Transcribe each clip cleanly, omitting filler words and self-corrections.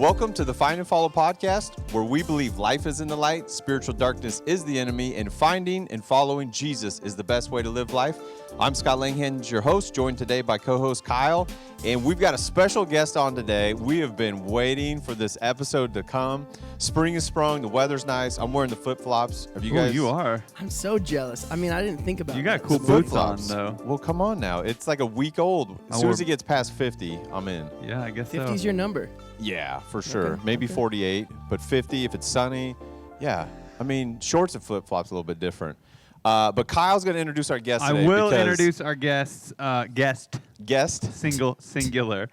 Welcome to the Find and Follow podcast, where we believe life is in the light, spiritual darkness is the enemy, and finding and following Jesus is the best way to live life. I'm Scott Langhenge, your host, joined today by co-host Kyle, and we've got a special guest on today. We have been waiting for this episode to come. Spring is sprung, the weather's nice. I'm wearing the flip-flops. Have you guys? You are. I'm so jealous. I mean, I didn't think about it. You got that. cool boots on, though. Well, come on now. It's like a week old. As soon as it gets past 50, I'm in. Yeah, I guess 50's so. your number. Yeah, for sure. Okay, Maybe okay. 48, but 50 if it's sunny. Yeah. I mean, shorts and flip-flops a little bit different. But Kyle's going to introduce our guest today. I will introduce our guest. Guest? Singular.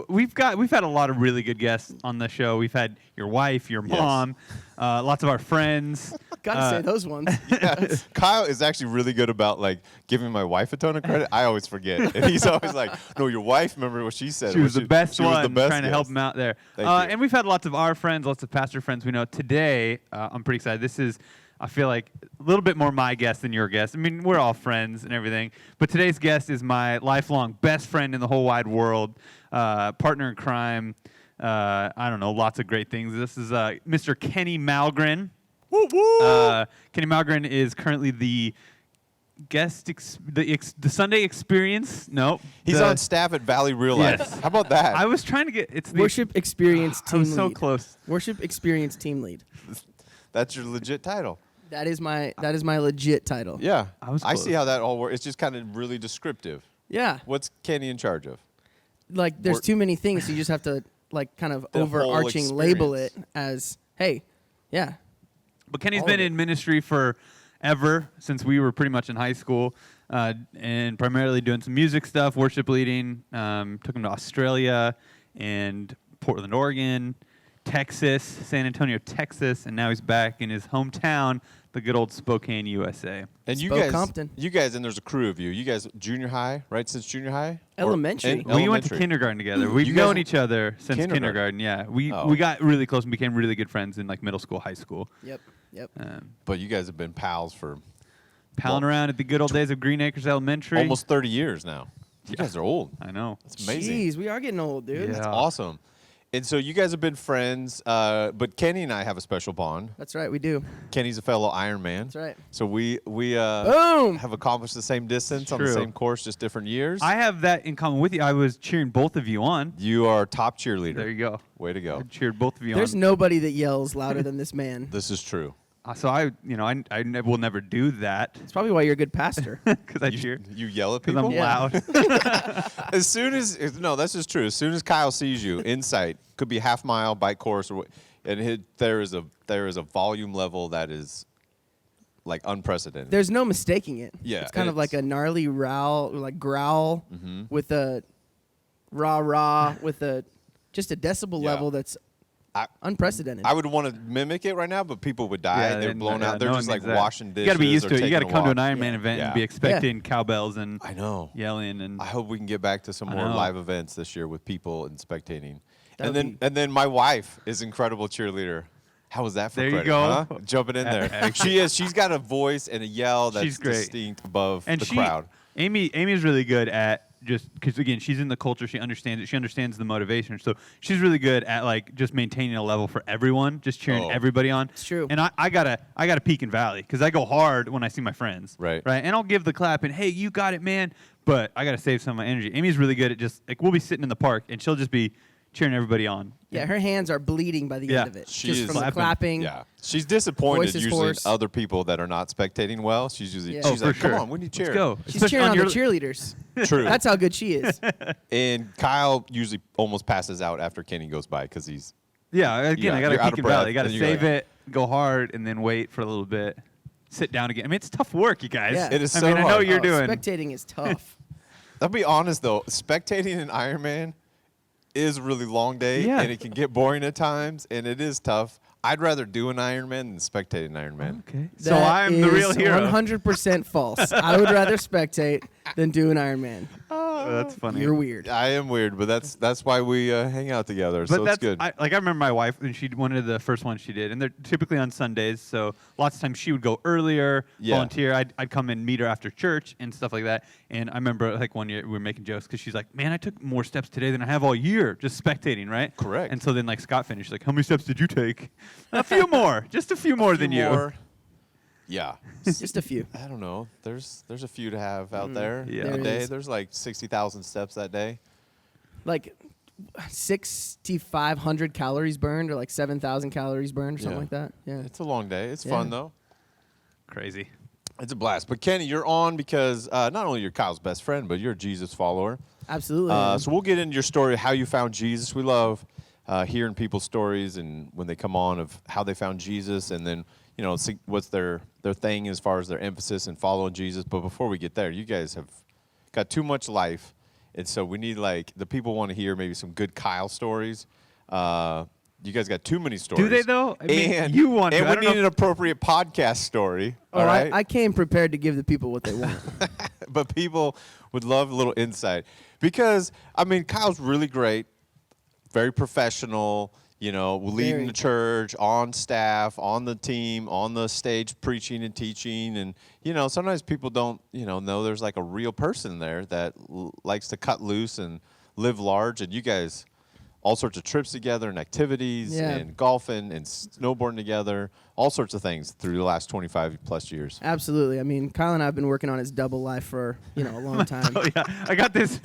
We've had a lot of really good guests on the show. We've had your wife, your mom, lots of our friends. Gotta say those ones. Yeah. Kyle is actually really good about like giving my wife a ton of credit. I always forget. And he's always like, no, your wife, remember what she said. She was the best one, was the best trying to help him out there. Thank you. And we've had lots of our friends, lots of pastor friends we know. Today, I'm pretty excited. This is, I feel like, a little bit more my guest than your guest. I mean, we're all friends and everything. But today's guest is my lifelong best friend in the whole wide world, partner in crime. I don't know, lots of great things. This is Mr. Kenny Mallgren. Woo, woo. Kenny Mallgren is currently the guest, the Sunday Experience. No, He's on staff at Valley Real Life. Yes. How about that? I was trying to get the Worship Experience I Team was Lead. so close. Worship Experience Team Lead. That's your legit title. That is my legit title. Yeah. I see how that all works. It's just kind of really descriptive. Yeah. What's Kenny in charge of? Like there's too many things, so you just have to like kind of The whole overarching label it experience. as, hey, yeah. But Kenny's All been of it. in ministry forever, since we were pretty much in high school, and primarily doing some music stuff, worship leading. Took him to Australia and Portland, Oregon, Texas, San Antonio, Texas, and now he's back in his hometown, the good old Spokane, USA. And you Compton. guys, and there's a crew of you. You guys, junior high, right? Since junior high? Elementary. We went to kindergarten together. We've You guys- known each other since Kindergarten. kindergarten. Yeah, we Oh. got really close and became really good friends in like middle school, high school. Yep. But you guys have been pals for Palling around at the good old days of Green Acres Elementary. almost 30 years now. You guys are old. I know. That's amazing. Jeez, we are getting old, dude. Yeah. That's awesome. And so you guys have been friends, but Kenny and I have a special bond. That's right, we do. Kenny's a fellow Ironman. That's right. So we Boom! have accomplished the same distance on the True. same course, just different years. I have that in common with you. I was cheering both of you on. You are top cheerleader. There you go. Way to I go. cheered both of you There's on. nobody that yells louder than this man. This is true. So I will never do that It's probably why you're a good pastor. because I cheer. You yell at Because people? I'm Yeah. loud. As soon as no, that's just true. As soon as Kyle sees you, insight could be half mile, bike course, or and there is a volume level that is like unprecedented. There's no mistaking it. Yeah, It's kind of like it's- a gnarly growl with a rah with a just a decibel Yeah. level that's I- unprecedented. I would want to mimic it right now, but people would die. Yeah, They're blown out. They're no just one like needs that. washing dishes. You got to be used or to it. You got to taking a come to an walk. Ironman Yeah. event Yeah. and be expecting cowbells and I know. yelling and. I hope we can get back to some I more know. live events this year with people and spectating. That'd And then my wife is incredible cheerleader. How was that for There you credit, go. huh? Jumping in there. She is. She's got a voice and a yell that's She's great. distinct above And the crowd. Amy's really good at just because again she's in the culture, she understands it, she understands the motivation, so she's really good at like just maintaining a level for everyone, just cheering Oh. everybody on. It's true. And I gotta peak and valley because I go hard when I see my friends, Right. and I'll give the clap and hey you got it man, but I gotta save some of my energy. Amy's really good at just like we'll be sitting in the park and she'll just be cheering everybody on. yeah, her hands are bleeding by the Yeah. end of it. She just is from the clapping. clapping. Yeah. She's disappointed Voice is usually in hoarse. other people that are not spectating well. She's usually Yeah. Oh, she's for like, sure. come on, we need cheer. Let's go. She's Especially cheering on the your- cheerleaders. True. That's how good she is. And Kyle usually almost passes out after Kenny goes by because he's Yeah, again, Yeah, I gotta you're out peak of and breath, valley. I gotta and you go save like- it, go hard, and then wait for a little bit. Sit down again. I mean, it's tough work, you guys. Yeah. It is I so mean, I know hard. what you're doing. Spectating is tough. I'll be honest though, spectating an Ironman is a really long day Yeah. and it can get boring at times and it is tough. I'd rather do an Ironman than spectate an Ironman. Okay. So I'm the real hero. 100% false. I would rather spectate than do an Ironman. Oh, that's funny. You're weird. I am weird, but that's why we hang out together. But so it's good. I remember my wife, and one of the first ones she did, and they're typically on Sundays. So lots of times she would go earlier, volunteer. I'd come and meet her after church and stuff like that. And I remember like one year we were making jokes because she's like, "Man, I took more steps today than I have all year just spectating, right?" Correct. And so then like Scott finished like, "How many steps did you take?" A few more, just a few more than you. Yeah. Just a few. I don't know. There's a few to have out there Yeah. a There day. is. There's like 60,000 steps that day. Like 6,500 calories burned or like 7,000 calories burned or something Yeah. like that. Yeah. It's a long day. It's Yeah. fun though. Crazy. It's a blast. But Kenny, you're on because not only you're Kyle's best friend, but you're a Jesus follower. Absolutely. So we'll get into your story, how you found Jesus. We love hearing people's stories and when they come on of how they found Jesus, and then see what's their thing as far as their emphasis in following Jesus. But before we get there, you guys have got too much life, and so we need the people want to hear maybe some good Kyle stories. You guys got too many stories. Do they though? I mean, and you want to. and I we don't need know. an appropriate podcast story. Oh, all right. I came prepared to give the people what they want. But people would love a little insight because, I mean, Kyle's really great, very professional, leading Very. the church, on staff, on the team, on the stage, preaching and teaching. And, sometimes people don't, know there's like a real person there that likes to cut loose and live large. And you guys, all sorts of trips together and activities Yeah. and golfing and snowboarding together, all sorts of things through the last 25 plus years. Absolutely. I mean, Kyle and I have been working on his double life for, a long time. Oh yeah, I got this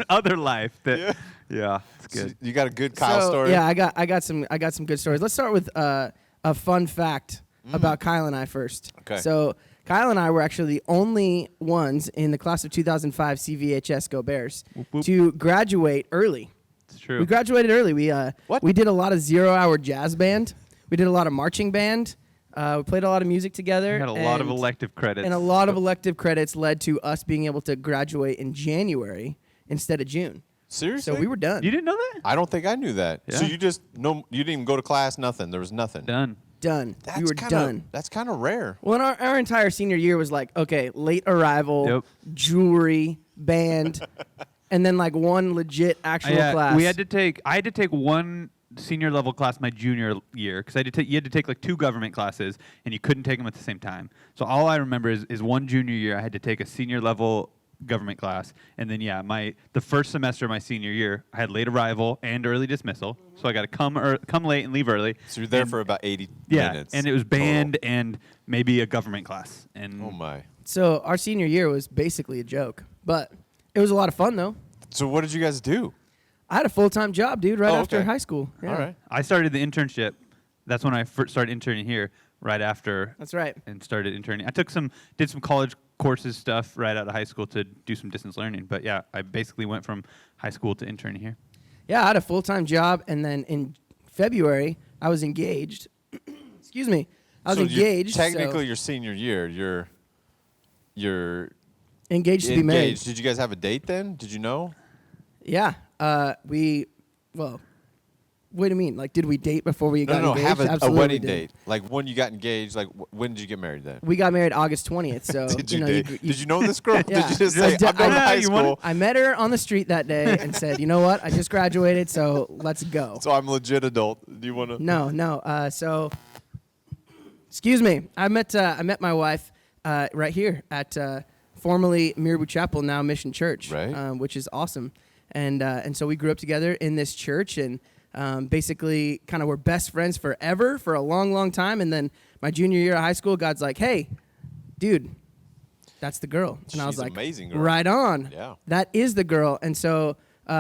other life that. Yeah, it's So good. you got a good Kyle So, story? Yeah, I got some good stories. Let's start with a fun fact about Kyle and I first. Okay. So Kyle and I were actually the only ones in the class of 2005 CVHS Go Bears Whoop, whoop. to graduate early. It's true. We graduated early. We What? we did a lot of 0-hour jazz band. We did a lot of marching band. We played a lot of music together. We had a lot of and- elective credits. And a lot of elective credits led to us being able to graduate in January instead of June. Seriously? So we were done. You didn't know that? I don't think I knew that. So Yeah. you you didn't even go to class, nothing. There was nothing. Done. Done. That's we were kinda, done. That's kind of rare. Well, our entire senior year was like, okay, late arrival, Yep. jewelry, band, and then like one legit actual class. I had to take one senior level class my junior year because you had to take like 2 government classes and you couldn't take them at the same time. So all I remember is one junior year I had to take a senior level government class, and then the first semester of my senior year I had late arrival and early dismissal, so I got to come late and leave early. So you're there And- for about 80 yeah, minutes. and it was total. band and maybe a government class. And Oh, my. So our senior year was basically a joke, but it was a lot of fun though. So what did you guys do? I had a full-time job, dude, right Oh, after okay. high school. Yeah. All right. I started the internship. That's when I first started interning here. Right after. That's right. And started interning. I did some college courses stuff right out of high school to do some distance learning. But yeah, I basically went from high school to interning here. Yeah, I had a full-time job, and then in February I was engaged. Excuse me, I was So engaged. Technically, your senior year, you're engaged to be married. engaged. Did you guys have a date then? Did you know? Yeah. What do you mean? Like, did we date before we got No, engaged? have a Absolutely wedding did. date. Like when you got engaged. Like when did you get married then? We got married August 20th. So Did you, know, date? Did you know this girl? Yeah. Did you just I say, did- I'm going to I- high you wanna- school, I met her on the street that day and said, you know what? I just graduated, so let's go. so I'm legit adult. Do you want to? No. So, excuse me. I met my wife right here at formerly Mirabu Chapel, now Mission Church, Right. which is awesome. And so we grew up together in this church, and basically kind of were best friends forever for a long, long time. And then my junior year of high school, God's like, hey, dude, that's the girl. And I was She's like, amazing girl. right on. Yeah. That is the girl. And so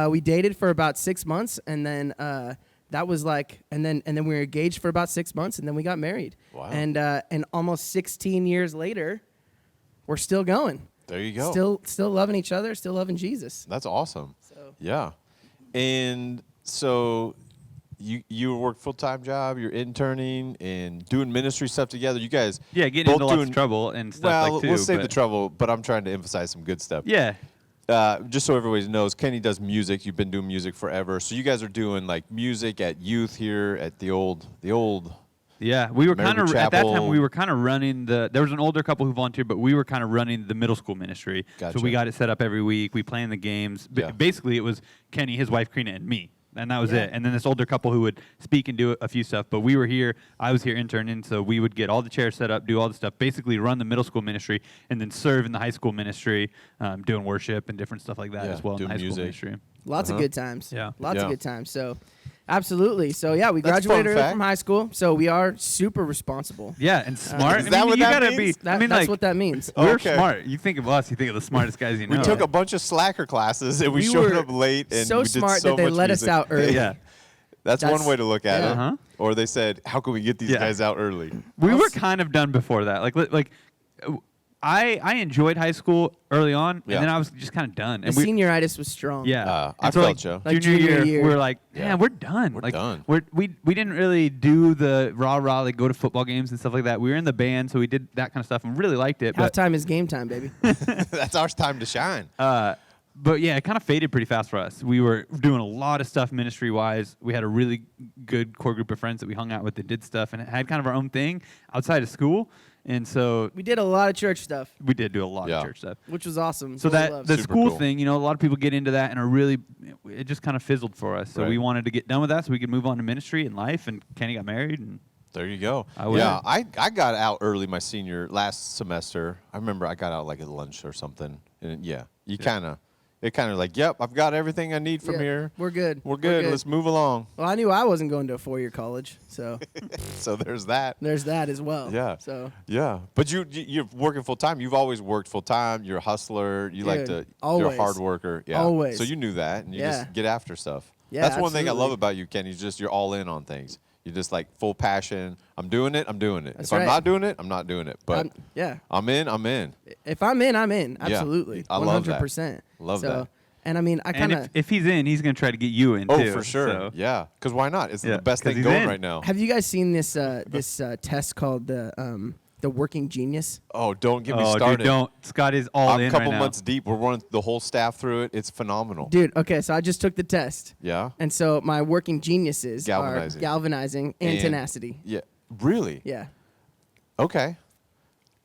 we dated for about 6 months, and then that was like, and then we were engaged for about 6 months, and then we got married. Wow. And almost 16 years later, we're still going. There you go. Still loving each other, still loving Jesus. That's awesome. So Yeah. And so you work full-time job, you're interning and doing ministry stuff together. You guys Yeah, getting both into lots doing, of trouble and stuff well, like too. we'll save the but- trouble, but I'm trying to emphasize some good stuff. Yeah. Just so everybody knows, Kenny does music. You've been doing music forever. So you guys are doing like music at youth here at the old Yeah, we were kind of Mary at that time. Chapel. We were kind of running the. There was an older couple who volunteered, but we were kind of running the middle school ministry. Gotcha. So we got it set up every week. We planned the games. Yeah. Basically, it was Kenny, his wife Karina, and me, and that was Yeah. it. And then this older couple who would speak and do a few stuff. But we were here. I was here interning, so we would get all the chairs set up, do all the stuff, basically run the middle school ministry, and then serve in the high school ministry, doing worship and different stuff like that Yeah, as well in doing the high music. school ministry. Lots of good times. Yeah. Lots Yeah. of good times. So, absolutely. So, yeah, we That's a fun graduated early fact. from high school. So, we are super responsible. Yeah, and smart. Is that what you that gotta means? be. I mean, That's like what that means. we're Okay. smart. You think of us, you think of the smartest guys you know. We took a bunch of slacker classes and we We showed were up late and so we did smart so that they much let us music. out early. Yeah. That's one That's- way to look at yeah. it. Uh-huh. Or they said, "How can we get these Yeah. guys out early?" We were kind of done before that. I enjoyed high school early on, Yeah. and then I was just kind of done. The And we, senioritis was strong. yeah, I And so, felt you. Like junior junior year, year. we were like, Yeah. yeah, we're done. We're like, done. We didn't really do the rah, like go to football games and stuff like that. We were in the band, so we did that kind of stuff and really liked it. But Halftime is game time, baby. That's our time to shine. But yeah, it kind of faded pretty fast for us. We were doing a lot of stuff ministry wise. We had a really good core group of friends that we hung out with that did stuff and had kind of our own thing outside of school. And so We did a lot of church stuff, we did do a lot Yeah. of church stuff. which was awesome. So Really that loved the it. Super school cool. thing, a lot of people get into that and are really, it just kind of fizzled for us. So Right. we wanted to get done with that so we could move on to ministry and life. And Kenny got married, and There you go. I would. Yeah, I got out early my last semester. I remember I got out like at lunch or something. And it kind of like, yep, I've got everything I need from Yeah, here. We're good. We're good. Let's move along. Well, I knew I wasn't going to a 4-year college, so So there's that. there's that as well. Yeah. So Yeah, but you're working full time. You've always worked full time. You're a hustler. You like Dude, to. You're a always. hard worker. Yeah. Always. So you knew that, and you Yeah. just get after stuff. Yeah, That's one thing I love absolutely. about you, Kenny. Just you're all in on things. You're just like full passion. I'm doing it. I'm doing it. That's if I'm right. not doing it, I'm not doing it. But yeah. I'm in. I'm in. If I'm in, I'm in. Absolutely. I love that. 100%. Love so, that. And I mean, I and kind of. if he's in, he's going to try to get you in Oh, too. for sure. So. Yeah. Because why not? It's Yeah, the best 'cause thing he's going in. right now. Have you guys seen this test called the Working Genius? Oh, don't get me Oh, started. dude, don't. Scott is all I'm in a couple right now. months deep. We're running the whole staff through it. It's phenomenal. Dude, okay, so I just took the test. Yeah. And so my working geniuses Galvanizing. are galvanizing and tenacity. Yeah. Really? Yeah. Okay.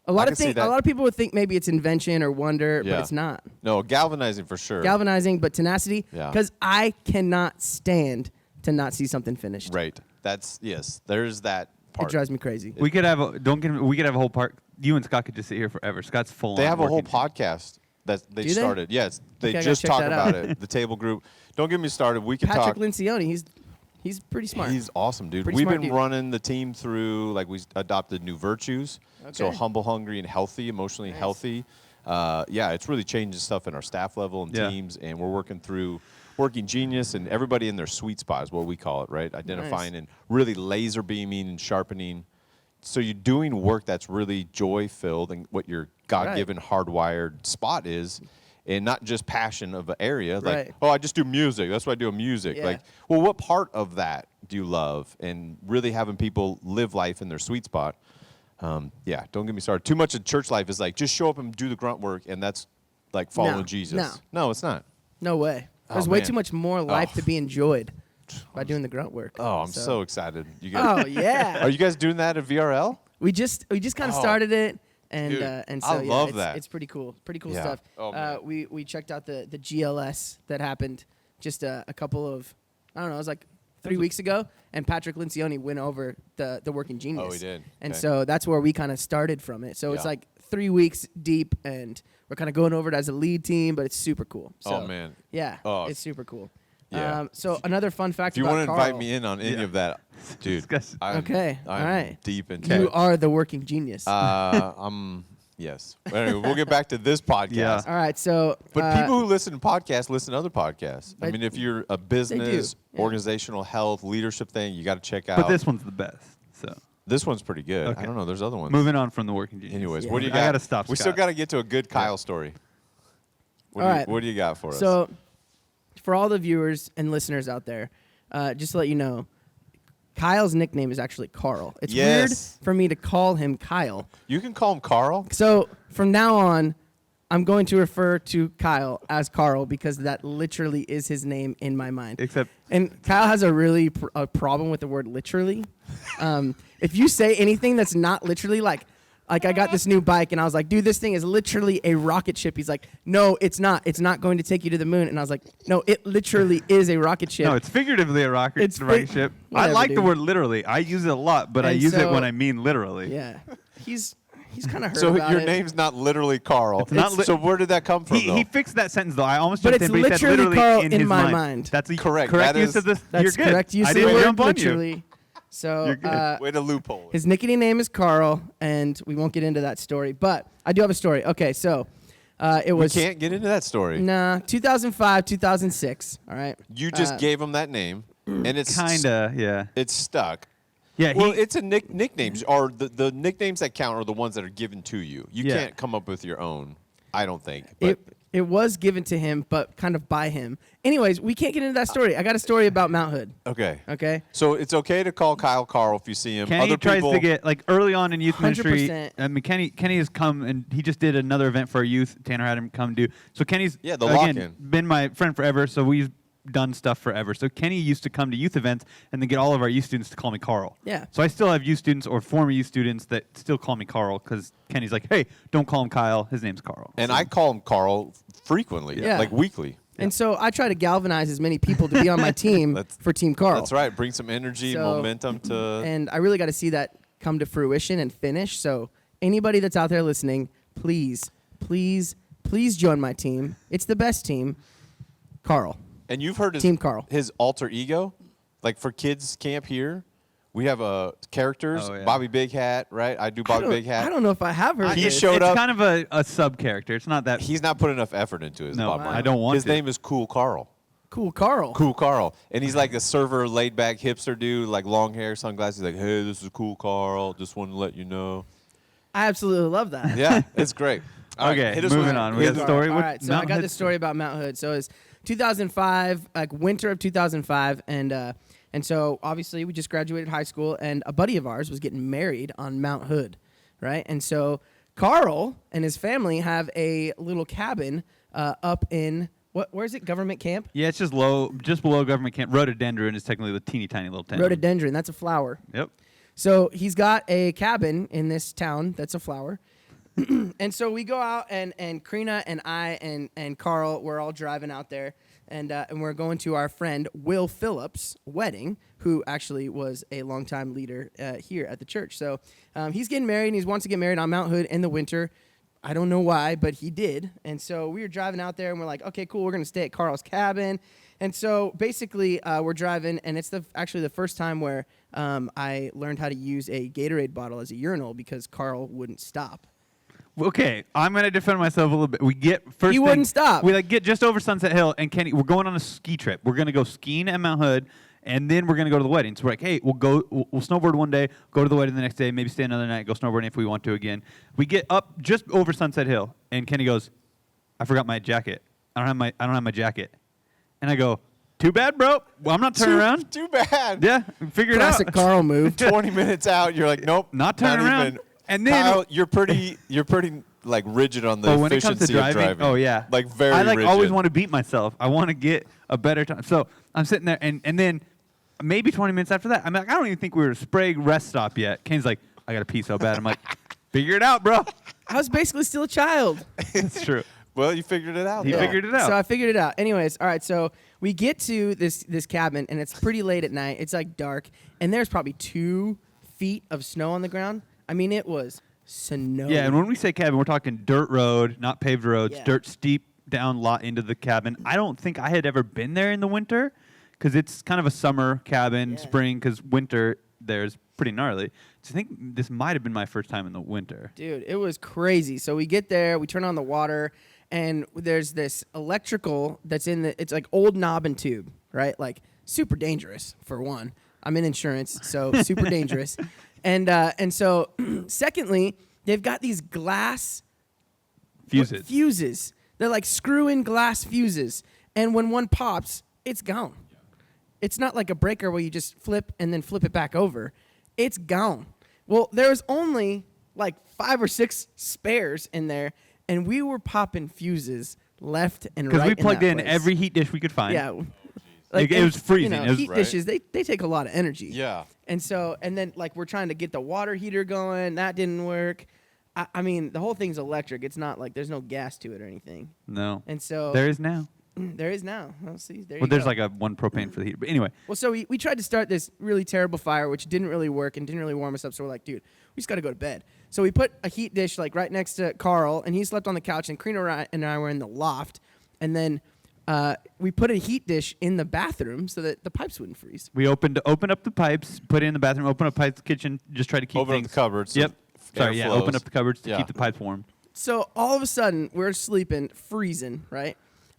A lot can of see things. that. A lot of people would think maybe it's invention or wonder, Yeah. but it's not. No, galvanizing for sure. Galvanizing, but tenacity. Yeah. Because I cannot stand to not see something finished. Right. Yes. There's that It part. drives me crazy. We could have we could have a whole part. You and Scott could just sit here forever. Scott's full. They on have a whole working. podcast that they Do they? started. Yes, they Okay, I gotta just check talk that about out. it. The table group. Don't get me started. We can Patrick talk. Lencioni, he's pretty smart. He's awesome, dude. Pretty We've smart been dude. running the team through we adopted new virtues. So Okay. humble, hungry, and healthy, emotionally Nice. healthy. Yeah, it's really changing stuff in our staff level and Yeah. teams, and we're working through working genius and everybody in their sweet spot is what we call it, right? Identifying and really laser beaming and sharpening. So you're doing work that's really joy filled and what your God-given hardwired spot is. And not just passion of an area, like, Right. oh, I just do music. That's why I do music. Yeah. Like, well, what part of that do you love? And really having people live life in their sweet spot. Yeah, don't get me started. Too much of church life is like, just show up and do the grunt work, and that's like following No, Jesus. No, it's not. No way. There's Oh, way man. too much more life to be enjoyed by doing the grunt work. Oh, I'm so excited. You guys, Oh yeah. are you guys doing that at VRL? We just kind of Oh. started it, and Dude, and I so yeah, love it's, that. it's pretty cool. Pretty cool Yeah. stuff. Oh, man. We checked out the GLS that happened just a couple of I don't know. It was like 3 weeks ago, and Patrick Lencioni went over the Working Genius. Oh, he did. And Okay. so that's where we kind of started from it. So it's Yeah. like 3 weeks deep, and we're kind of going over it as a lead team, but it's super cool. So, Oh, man. Yeah, Oh. it's super cool. Yeah. So another fun fact If you about want to Carl, invite me in on any of that, dude, Discuss- I'm, Okay, I'm all right. deep into you it. are the Working Genius. Yes. But anyway, we'll get back to this podcast. Yeah. All right, so But people who listen to podcasts listen to other podcasts. I But mean, if you're a business, yeah. organizational health, leadership thing, you got to check out. But this one's the best. So This one's pretty good. Okay. I don't know. There's other ones. moving on from the Working Genius. Anyways, Yeah. what do you I got? gotta stop, We still Scott. got to get to a good Kyle story. What All do you, right. What do you got for us? So, for all the viewers and listeners out there, just to let you know, Kyle's nickname is actually Carl. It's weird Yes. for me to call him Kyle. you can call him Carl. So, from now on, I'm going to refer to Kyle as Carl because that literally is his name in my mind. And Kyle has a problem with the word literally. If you say anything that's not literally like I got this new bike and I was like, dude, this thing is literally a rocket ship. He's like, no, it's not. It's not going to take you to the moon. And I was like, no, it literally is a rocket ship. No, it's figuratively a rocket ship. Whatever, I like dude. the word literally. I use it a lot, but I use it when I mean literally. Yeah. He's kind of hurt So about your it. name's not literally Carl. It's not so where did that come from, though? He fixed that sentence, though. I almost But jumped it's in, but he said literally literally Carl in in his my mind. That's the Correct. correct That use is- of this. That's You're good. correct use I of the didn't word jump on you. literally. So You're good. Way to loophole it. his nickname name is Carl, and we won't get into that story. But I do have a story. Okay, so it was... We can't get into that story. Nah, 2005, 2006, all right? You just gave him that name, and it's Kinda, yeah. it's stuck. Yeah, Well, it's a nicknames. Or the nicknames that count are the ones that are given to you. You Yeah. can't come up with your own, I don't think. But It was given to him, but kind of by him. Anyways, we can't get into that story. I got a story about Mount Hood, okay. okay? So it's okay to call Kyle Carl if you see him. Kenny Other tries people, to get, like, early on in youth ministry. 100%. I mean, Kenny has come, and he just did another event for our youth. Tanner had him come do. So Kenny's, the again, lock-in. been my friend forever, so we've done stuff forever. So Kenny used to come to youth events and then get all of our youth students to call me Carl. Yeah. So I still have youth students or former youth students that still call me Carl because Kenny's like, hey, don't call him Kyle. His name's Carl. And I call him Carl frequently, Yeah. like weekly. And so I try to galvanize as many people to be on my team for Team Carl. That's right. Bring some energy, So- momentum to. And I really got to see that come to fruition and finish. So anybody that's out there listening, please, please, please join my team. It's the best team. Carl. And you've heard Team Carl. his alter ego, like for kids camp here. We have characters. Oh, yeah. Bobby Big Hat, right? I do Bobby Big Hat. I don't know if I have heard He this. showed it's up. kind of a sub character. It's not that. He's not putting enough effort into his. No, bottom line. I don't want His to. name is Cool Carl. Cool Carl. Cool Carl, and he's like a server, laid back hipster dude, like long hair, sunglasses. Like, hey, this is Cool Carl. Just wanted to let you know. I absolutely love that. Yeah, it's great. All right, Okay, hit us moving with- on. We hit got us- a story All with right, so Mount I got Hood. this story about Mount Hood. So it's 2005, like winter of 2005, and so obviously we just graduated high school, and a buddy of ours was getting married on Mount Hood, right? And so Carl and his family have a little cabin up in where is it? Government Camp. Yeah, it's just below government camp. Rhododendron is technically the teeny tiny little town. Rhododendron. That's a flower. Yep. So he's got a cabin in this town that's a flower. And so we go out, and Karina and I and Carl, we're all driving out there, and we're going to our friend Will Phillips' wedding, who actually was a longtime leader here at the church. So he's getting married, and he wants to get married on Mount Hood in the winter. I don't know why, but he did. And so we were driving out there, and we're like, okay, cool, we're going to stay at Carl's cabin. And so basically we're driving, and it's actually the first time where I learned how to use a Gatorade bottle as a urinal because Carl wouldn't stop. Okay, I'm gonna defend myself a little bit. We get first. He wouldn't stop. We get just over Sunset Hill, and Kenny, we're going on a ski trip. We're gonna go skiing at Mount Hood, and then we're gonna go to the wedding. So we're like, hey, we'll snowboard one day, go to the wedding the next day, maybe stay another night, go snowboarding if we want to again. We get up just over Sunset Hill, and Kenny goes, I forgot my jacket. I don't have my jacket. And I go, too bad, bro. Well, I'm not turning around. Too bad. Yeah, figure it out. Classic Carl move. 20 minutes out, you're like, nope, Not turning around. Even. And then Kyle, you're pretty like rigid on the when it comes to efficiency of driving. oh yeah, like very. I rigid. always want to beat myself. I want to get a better time. So I'm sitting there, and then maybe 20 minutes after that, I'm like, I don't even think we were at Sprague rest stop yet. Kane's like, I got to pee so bad. I'm like, figure it out, bro. I was basically still a child. It's true. Well, you figured it out. He though. figured it out. So I figured it out. Anyways, all right, so we get to this cabin, and it's pretty late at night. It's like dark, and there's probably 2 feet of snow on the ground. I mean, it was snow. Yeah, and when we say cabin, we're talking dirt road, not paved roads, Yeah. dirt steep down lot into the cabin. I don't think I had ever been there in the winter because it's kind of a summer cabin, Yeah. spring, because winter there's pretty gnarly. So I think this might have been my first time in the winter. Dude, it was crazy. So we get there, we turn on the water, and there's this electrical that's it's like old knob and tube, right? Like super dangerous for one. I'm in insurance, so super dangerous. And so secondly, they've got these glass fuses. They're like screw-in glass fuses, and when one pops, it's gone. It's not like a breaker where you just flip and then flip it back over. It's gone. Well, there's only like 5 or 6 spares in there, and we were popping fuses left and right. Because we plugged that in place. every heat dish we could find. Yeah. It was freezing. You know, It was- heat dishes, they take a lot of energy. Yeah. And so, and then like we're trying to get the water heater going. That didn't work. I mean, the whole thing's electric. It's not like there's no gas to it or anything. No. And so There is now. there is now. Well, see, there you Well, there's go. like a one propane for the heat. But anyway, Well, so we tried to start this really terrible fire, which didn't really work and didn't really warm us up. So we're like, dude, we just got to go to bed. So we put a heat dish like right next to Carl, and he slept on the couch, and Karina and I were in the loft. And then we put a heat dish in the bathroom so that the pipes wouldn't freeze. we opened up the pipes, put it in the bathroom, open up pipes, kitchen, just try to keep Open up things. the cupboards. so Yep. Sorry, air yeah. flows. Open up the cupboards to Yeah. keep the pipes warm. So all of a sudden, we're sleeping, freezing, right?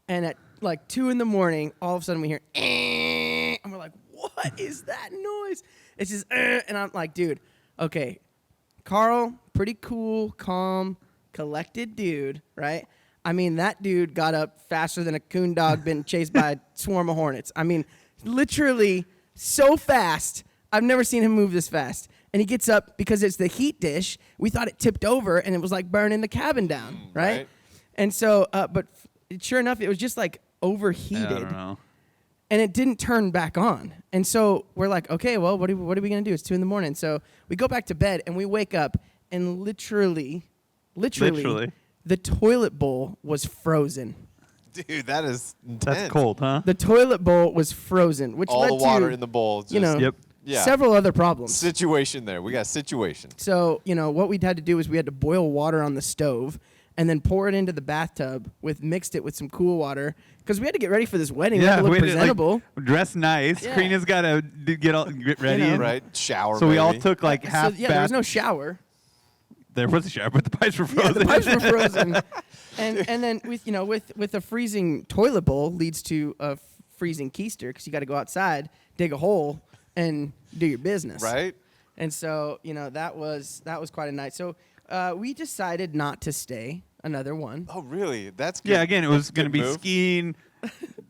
And at like 2 a.m, all of a sudden we hear, and we're like, what is that noise? It's just, and I'm like, dude, okay, Carl, pretty cool, calm, collected dude, right? I mean, that dude got up faster than a coon dog been chased by a swarm of hornets. I mean, literally so fast. I've never seen him move this fast. And he gets up because it's the heat dish. We thought it tipped over and it was like burning the cabin down, right? right. And so, but sure enough, it was just like overheated. I don't know. And it didn't turn back on. And so we're like, okay, well, what are we going to do? It's 2 a.m. So we go back to bed and we wake up and literally, the toilet bowl was frozen. Dude, that is intense. That's cold, huh? The toilet bowl was frozen, which All led the water to, in the bowl. Just, you know, Yep. Yeah. several other problems. Situation there. We got a situation. So, you know, what we had to do is we had to boil water on the stove and then pour it into the bathtub mixed it with some cool water because we had to get ready for this wedding. we had to look we had to, presentable. like, dress nice. Yeah. Karina's got to get ready. know. and- Right? Shower. So we all maybe. took like half there bath. was no shower. There was a shower, but the pipes were Yeah, frozen. the pipes were frozen. and then with a freezing toilet bowl leads to a freezing keister because you got to go outside, dig a hole, and do your business. Right? And so, you know, that was quite a night. So we decided not to stay another one. Oh, really? That's good. Yeah, again, it was That's a going to good be move. skiing,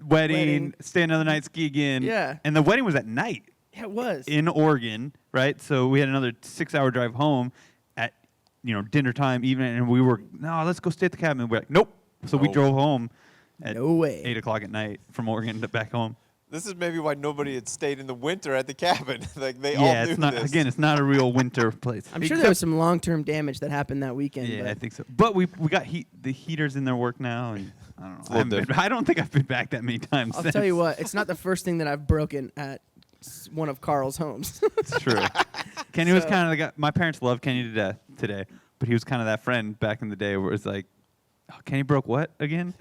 wedding, Wedding. stay another night, ski again. Yeah. And the wedding was at night Yeah, it was. in Oregon, right? So we had another 6-hour drive home at, dinner time, evening, and we were, no, let's go stay at the cabin. And we're like, nope. So we Nope. drove home at No way. 8 o'clock at night from Oregon to back home. This is maybe why nobody had stayed in the winter at the cabin. Like they all Yeah, knew it's not. this. Again, it's not a real winter place. I'm sure there was some long-term damage that happened that weekend. Yeah, but I think so. But we got the heaters in their work now, and I don't know. a little different. I don't think I've been back that many times. I'll since. tell you what, it's not the first thing that I've broken at one of Carl's homes. It's true. Kenny was So- kind of the guy. My parents love Kenny to death today, but he was kind of that friend back in the day where it's like, oh, Kenny broke what again?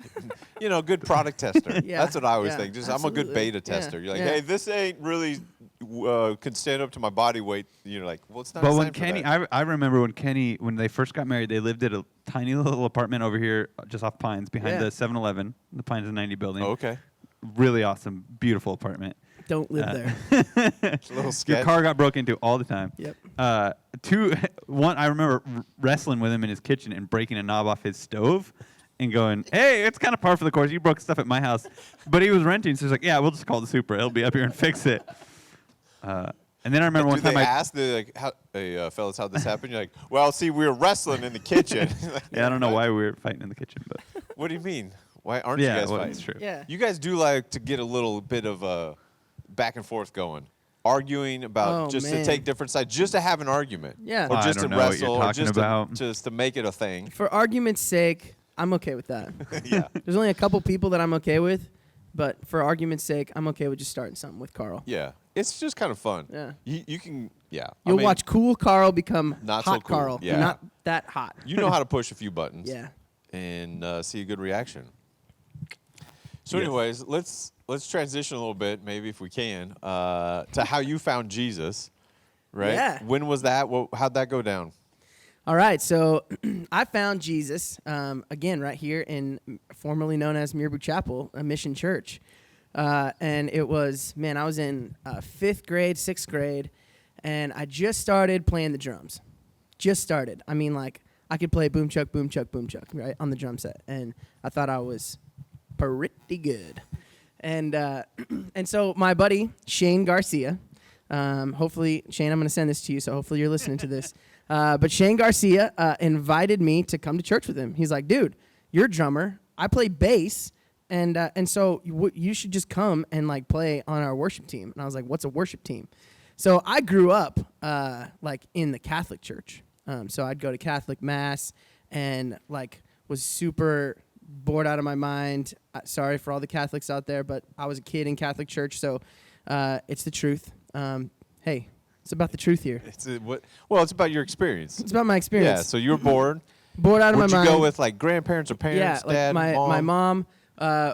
Good product tester. Yeah, That's what I always yeah, think. I'm a good absolutely. beta Yeah, tester. You're like, yeah. hey, this ain't really can stand up to my body weight. You're like, well, it's not. But when designed for Kenny, that. I remember when they first got married, they lived at a tiny little apartment over here just off Pines behind Yeah. the 7-Eleven, the Pines and 90 building. Oh, okay, Really awesome, beautiful apartment. Don't live there. it's a little Your sketch. car got broke into all the time. Yep. One, I remember wrestling with him in his kitchen and breaking a knob off his stove and going, hey, it's kind of par for the course. You broke stuff at my house. But he was renting, so he's like, yeah, we'll just call the super. It'll be up here and fix it. And then I remember one Do they time ask? They're like, hey, fellas, how'd this happen? You're like, well, see, we were wrestling in the kitchen. Like, yeah, I don't know why we were fighting in the kitchen, but What do you mean? Why aren't yeah, you guys well, fighting? it's true. Yeah. You guys do like to get a little bit of a back and forth going, arguing about Oh, just man. to take different sides, just to have an argument. Yeah. Or I just don't to know what you're wrestle, or talking just about. to make it a thing. For argument's sake, I'm okay with that. Yeah. There's only a couple people that I'm okay with, but for argument's sake, I'm okay with just starting something with Carl. Yeah. It's just kind of fun. Yeah. You can, yeah. You'll I mean, watch cool Carl become Not so hot cool. Carl. Yeah. Not that hot. You know how to push a few buttons. Yeah. And see a good reaction. So, Yes. anyways, let's transition a little bit, maybe if we can, to how you found Jesus, right? Yeah. When was that? How'd that go down? All right, so I found Jesus, again, right here in formerly known as Mirbu Chapel, a mission church. And it was, I was in 5th grade, 6th grade, and I just started playing the drums. Just started. I mean, like, I could play boom chuck, boom chuck, boom chuck, right, on the drum set. And I thought I was pretty good. And so my buddy, Shane Garcia, hopefully, Shane, I'm going to send this to you, so hopefully you're listening to this. But Shane Garcia invited me to come to church with him. He's like, dude, you're a drummer. I play bass. And so you should just come and like play on our worship team. And I was like, what's a worship team? So I grew up like in the Catholic church. So I'd go to Catholic mass and like was super bored out of my mind. Sorry for all the Catholics out there, but I was a kid in Catholic church, so it's the truth. Hey, it's about the truth here. It's about your experience. It's about my experience. Yeah, so you were bored. Bored out of my mind. Would you go with like grandparents or parents, yeah, dad, like mom? my mom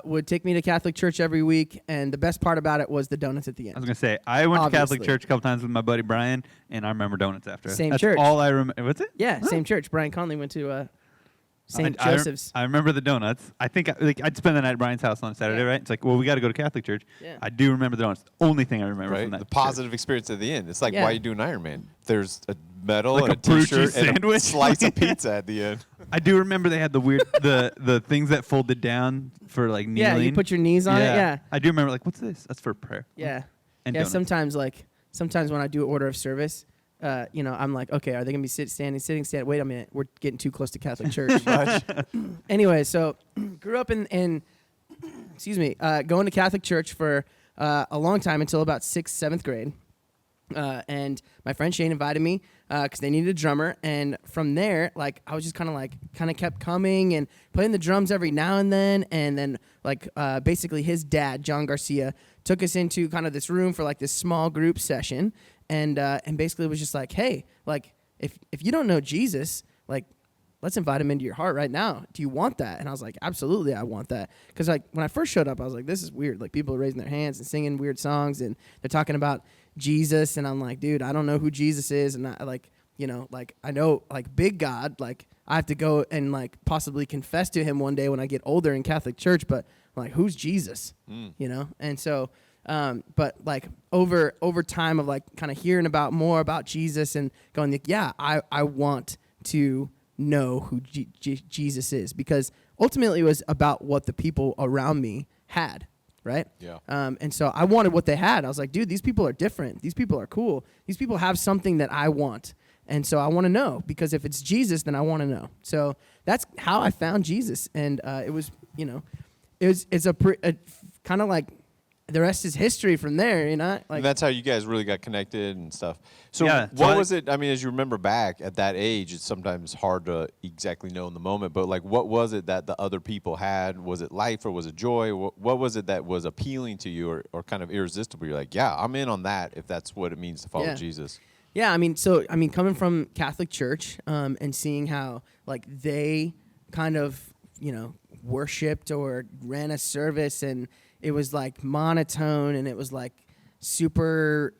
would take me to Catholic church every week, and the best part about it was the donuts at the end. I was going to say, I went to Obviously. Catholic church a couple times with my buddy Brian, and I remember donuts after. Same That's church. all I remember. What's it? Yeah, Huh. same church. Brian Conley went to St. Joseph's. I remember the donuts. I think I'd spend the night at Brian's house on Saturday, Yeah. right? It's like, well, we got to go to Catholic church. Yeah. I do remember the donuts. The only thing I remember Right, from that the church. positive experience at the end. It's like Yeah. why you do an Ironman. There's a medal Like and a a T-shirt Brucci and a sandwich. slice of pizza at the end. I do remember they had the weird the things that folded down for like kneeling. Yeah, you put your knees on it. Yeah. I do remember like, what's this? That's for prayer. Yeah. And yeah, donuts. sometimes when I do order of service, I'm like, okay, are they gonna be standing? Wait a minute, we're getting too close to Catholic church. Anyway, so grew up in going to Catholic church for a long time until about 6th, 7th grade. And my friend Shane invited me because they needed a drummer, and from there, like I was just kind of kept coming and playing the drums every now and then like basically his dad, John Garcia, took us into kind of this room for like this small group session, and basically was just like, hey, like if you don't know Jesus, like let's invite him into your heart right now. Do you want that? And I was like, absolutely, I want that. Because like when I first showed up, I was like, this is weird. Like people are raising their hands and singing weird songs, and they're talking about Jesus, and I'm like, dude, I don't know who Jesus is, and I know like big God, like I have to go and like possibly confess to him one day when I get older in Catholic church, but like who's Jesus, And so, but like over time of like kind of hearing more about Jesus and going like, yeah, I want to know who Jesus is, because ultimately it was about what the people around me had. Right? Yeah. And so I wanted what they had. I was like, dude, these people are different. These people are cool. These people have something that I want. And so I want to know, because if it's Jesus, then I want to know. So that's how I found Jesus. And it was, it's a kind of like the rest is history from there, Like And that's how you guys really got connected and stuff. So Yeah, what was it? I mean, as you remember back at that age, it's sometimes hard to exactly know in the moment, but like what was it that the other people had? Was it life or was it joy? What was it that was appealing to you or kind of irresistible? You're like, yeah, I'm in on that if that's what it means to follow Yeah. Jesus. Yeah, I mean, coming from Catholic church and seeing how like they kind of, worshipped or ran a service, and it was like monotone, and it was like super,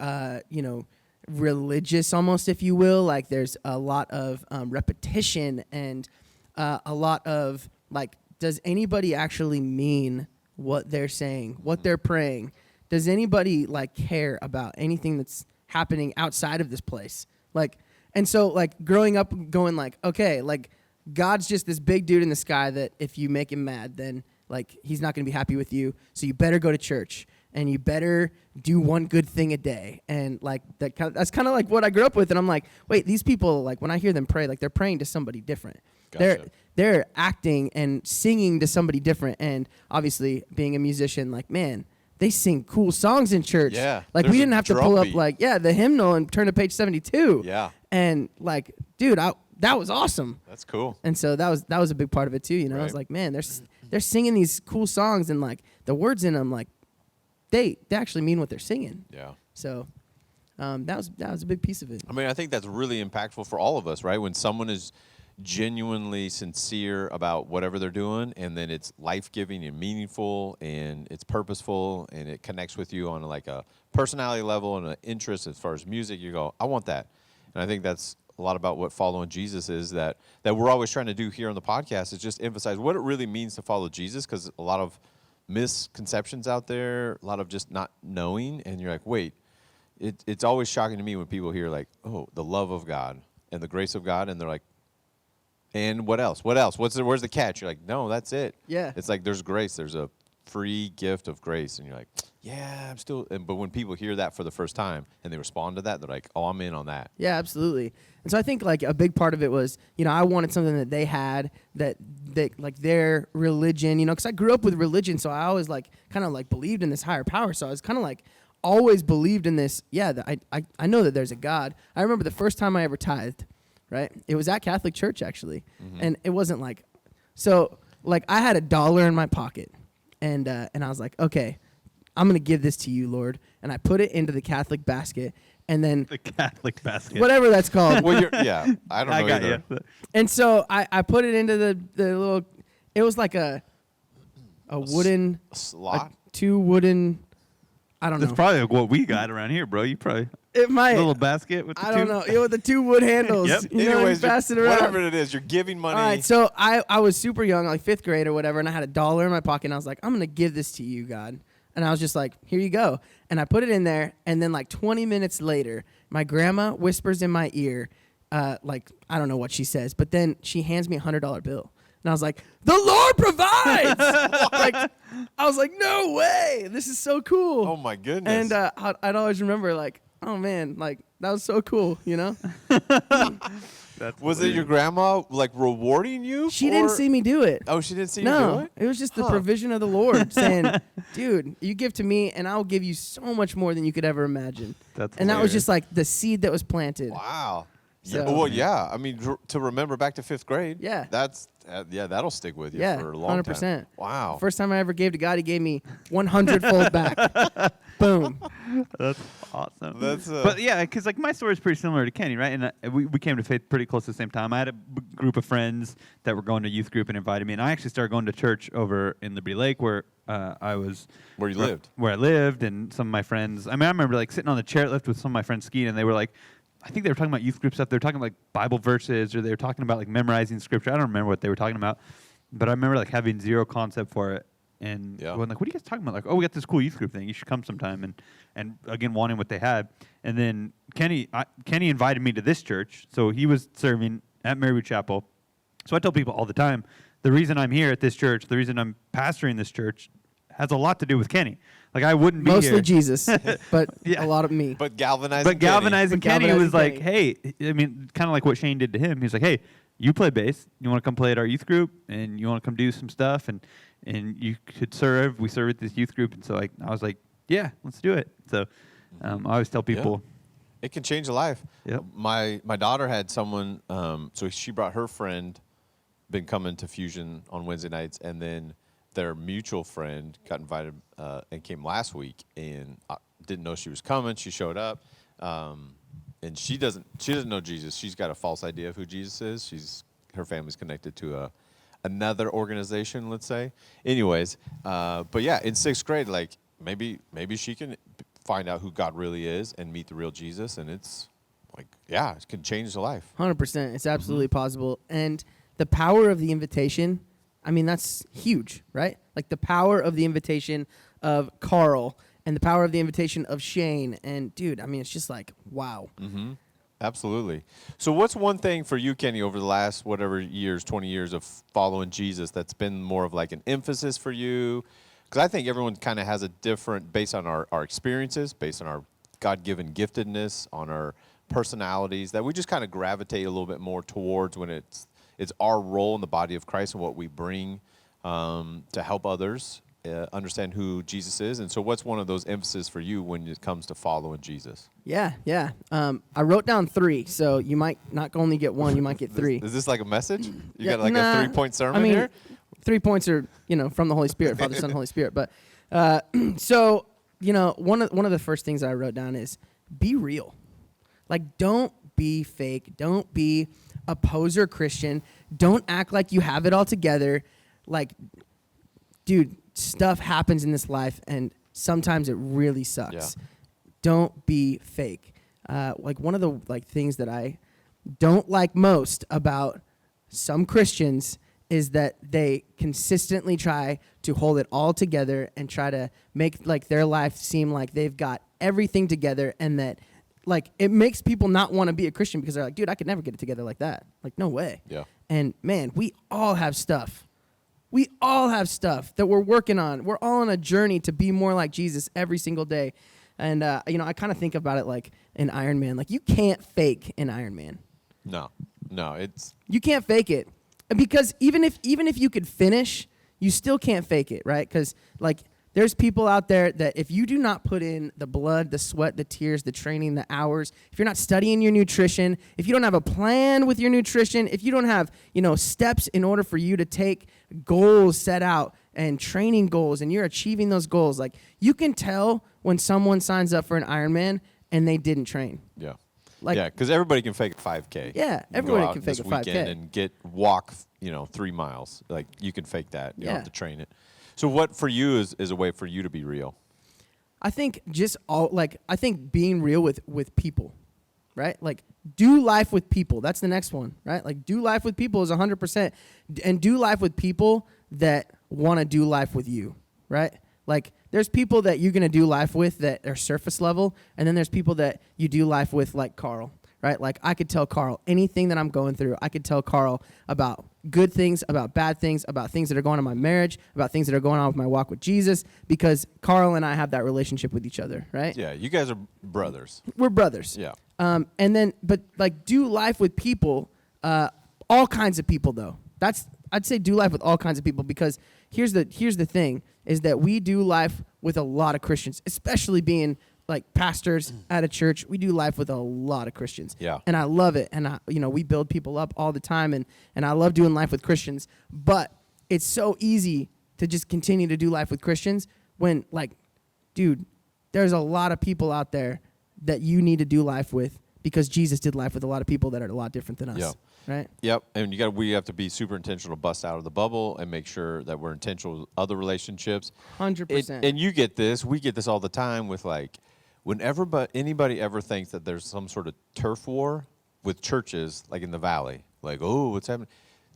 religious almost, if you will. Like there's a lot of repetition and a lot of like, does anybody actually mean what they're saying, what they're praying? Does anybody like care about anything that's happening outside of this place? Like, and so like growing up going like, okay, like God's just this big dude in the sky that if you make him mad, then like he's not going to be happy with you. So you better go to church and you better do one good thing a day. And like that's kind of like what I grew up with. And I'm like, wait, these people, like when I hear them pray, like they're praying to somebody different. Gotcha. They're acting and singing to somebody different. And obviously being a musician, like, man, they sing cool songs in church. Yeah, Like we there's a didn't have to drum pull up beat. like, the hymnal and turn to page 72. Yeah. And like, dude, that was awesome. That's cool. And so that was a big part of it too. I was Right. like, man, they're singing these cool songs, and like the words in them, like they actually mean what they're singing. Yeah. So that was a big piece of it. I mean, I think that's really impactful for all of us, right? When someone is genuinely sincere about whatever they're doing, and then it's life-giving and meaningful, and it's purposeful, and it connects with you on like a personality level and an interest as far as music, you go, I want that. And I think that's a lot about what following Jesus is, that we're always trying to do here on the podcast, is just emphasize what it really means to follow Jesus, because a lot of misconceptions out there, a lot of just not knowing, and you're like, wait, it's always shocking to me when people hear like, oh, the love of God and the grace of God, and they're like, and what else? Where's the catch? You're like, no, that's it. Yeah. It's like there's grace, there's a free gift of grace, and you're like, yeah, I'm still. But when people hear that for the first time and they respond to that, they're like, oh, I'm in on that. Yeah, absolutely. And so I think like a big part of it was, I wanted something that they had, that like their religion, because I grew up with religion, so I always like kind of like believed in this higher power. So I was kind of like always believed in this. Yeah, that I know that there's a God. I remember the first time I ever tithed, right? It was at Catholic church actually, and it wasn't like, so like I had $1 in my pocket, and I was like, okay, I'm gonna give this to you, Lord, and I put it into the Catholic basket. And then The Catholic basket. whatever that's called. Well, I don't know I got either. you. And so I put it into the little, it was like a wooden, Slot. 2 wooden, I don't That's know. probably what we got around here, bro. You probably It might. little basket with the I don't two. know. It was the 2 wood handles. Yep. Anyways, you pass it around. whatever it is, you're giving money. All right, so I was super young, like 5th grade or whatever, and I had $1 in my pocket, and I was like, I'm going to give this to you, God. And I was just like, here you go. And I put it in there, and then like 20 minutes later, my grandma whispers in my ear, like, I don't know what she says, but then she hands me a $100 bill. And I was like, the Lord provides! Like, I was like, no way! This is so cool. Oh, my goodness. And I'd always remember, like, oh, man, like, that was so cool, That's Was it your grandma like rewarding you? She didn't see me do it. Oh, she didn't see you do No, it? it was just the provision of the Lord saying, dude, you give to me and I'll give you so much more than you could ever imagine. That's And that was hilarious. just like the seed that was planted. Wow. So- Well, yeah. I mean, to remember back to 5th grade. Yeah. That's that'll stick with you Yeah, for a long 100%. time. Wow. First time I ever gave to God, he gave me 100-fold back. Boom. That's awesome. That's, but yeah, because like my story is pretty similar to Kenny, right? And we came to faith pretty close at the same time. I had a group of friends that were going to youth group and invited me, and I actually started going to church over in Liberty Lake where I was. Where you lived. Where I lived, and some of my friends. I mean, I remember like sitting on the chairlift with some of my friends skiing, and they were like, I think they were talking about youth group stuff. They were talking like Bible verses, or they were talking about like memorizing scripture. I don't remember what they were talking about, but I remember like having zero concept for it. And going like, what are you guys talking about? Like, oh, we got this cool youth group thing. You should come sometime. And again, wanting what they had. And then Kenny invited me to this church. So he was serving at Marywood Chapel. So I tell people all the time, the reason I'm here at this church, the reason I'm pastoring this church, has a lot to do with Kenny. Like I wouldn't be Mostly here. Jesus, but Yeah. a lot of me. But galvanizing Kenny galvanizing was like, Kenny. hey, I mean, kind of like what Shane did to him. He was like, hey, you play bass. You want to come play at our youth group, and you want to come do some stuff, and you could serve. We serve at this youth group, and so like I was like, yeah, let's do it. So I always tell people, It can change a life. Yep. My daughter had someone, so she brought her friend, been coming to Fusion on Wednesday nights, and then their mutual friend got invited and came last week, and I didn't know she was coming. She showed up, and she doesn't know Jesus. She's got a false idea of who Jesus is. Her family's connected to another organization, let's say. Anyways, but yeah, in 6th grade, like maybe she can find out who God really is and meet the real Jesus, and it's like, yeah, it can change the life. 100%. It's absolutely possible. And the power of the invitation, I mean, that's huge, right? Like the power of the invitation of Carl and the power of the invitation of Shane. And, dude, I mean, it's just like, wow. Mm-hmm. Absolutely. So what's one thing for you, Kenny, over the last 20 years of following Jesus that's been more of like an emphasis for you? Because I think everyone kind of has a different, based on our experiences, based on our God-given giftedness, on our personalities, that we just kind of gravitate a little bit more towards when it's our role in the body of Christ and what we bring to help others understand who Jesus is. And so what's one of those emphases for you when it comes to following Jesus? Yeah. I wrote down 3, so you might not only get 1, you might get 3. Is this like a message? You Yeah, got like nah, a 3-point sermon I mean, here? 3 points are, from the Holy Spirit, Father, Son, Holy Spirit. But so, one of the first things I wrote down is be real. Like, don't be fake. Don't be a poser Christian. Don't act like you have it all together. Like, dude, stuff happens in this life, and sometimes it really sucks. Yeah. Don't be fake. Like, one of the things that I don't like most about some Christians is that they consistently try to hold it all together and try to make their life seem like they've got everything together, and that it makes people not want to be a Christian because they're like, dude, I could never get it together like that. Like, no way. Yeah. And man, we all have stuff. We all have stuff that we're working on. We're all on a journey to be more like Jesus every single day. And, I kind of think about it like an Iron Man. Like, you can't fake an Iron Man. No, it's You can't fake it. Because even if you could finish, you still can't fake it, right? Because, like, there's people out there that if you do not put in the blood, the sweat, the tears, the training, the hours, if you're not studying your nutrition, if you don't have a plan with your nutrition, if you don't have, steps in order for you to take goals set out and training goals and you're achieving those goals, like, you can tell when someone signs up for an Ironman and they didn't train. Yeah. Like, because everybody can fake a 5K. Yeah, You can everybody go out can fake this a 5K. weekend and walk, 3 miles. Like, you can fake that. You don't have to train it. So what for you is a way for you to be real? I think I think being real with people, right? Like, do life with people. That's the next one, right? Like, do life with people is 100%. And do life with people that want to do life with you, right? Like, there's people that you're going to do life with that are surface level, and then there's people that you do life with, like Carl, right? Like, I could tell Carl anything that I'm going through. I could tell Carl about good things, about bad things, about things that are going on in my marriage, about things that are going on with my walk with Jesus, because Carl and I have that relationship with each other, right? Yeah, you guys are brothers. We're brothers. Yeah. But like, do life with people, all kinds of people though. I'd say do life with all kinds of people, because here's the thing is that we do life with a lot of Christians, especially being like pastors at a church. We do life with a lot of Christians. Yeah. And I love it. And we build people up all the time, and I love doing life with Christians. But it's so easy to just continue to do life with Christians when, like, dude, there's a lot of people out there that you need to do life with, because Jesus did life with a lot of people that are a lot different than us. Yeah. Right? Yep, and we have to be super intentional to bust out of the bubble and make sure that we're intentional with other relationships. 100%. And you get this, we get this all the time with, like, whenever anybody ever thinks that there's some sort of turf war with churches, like in the valley, like, oh, what's happening?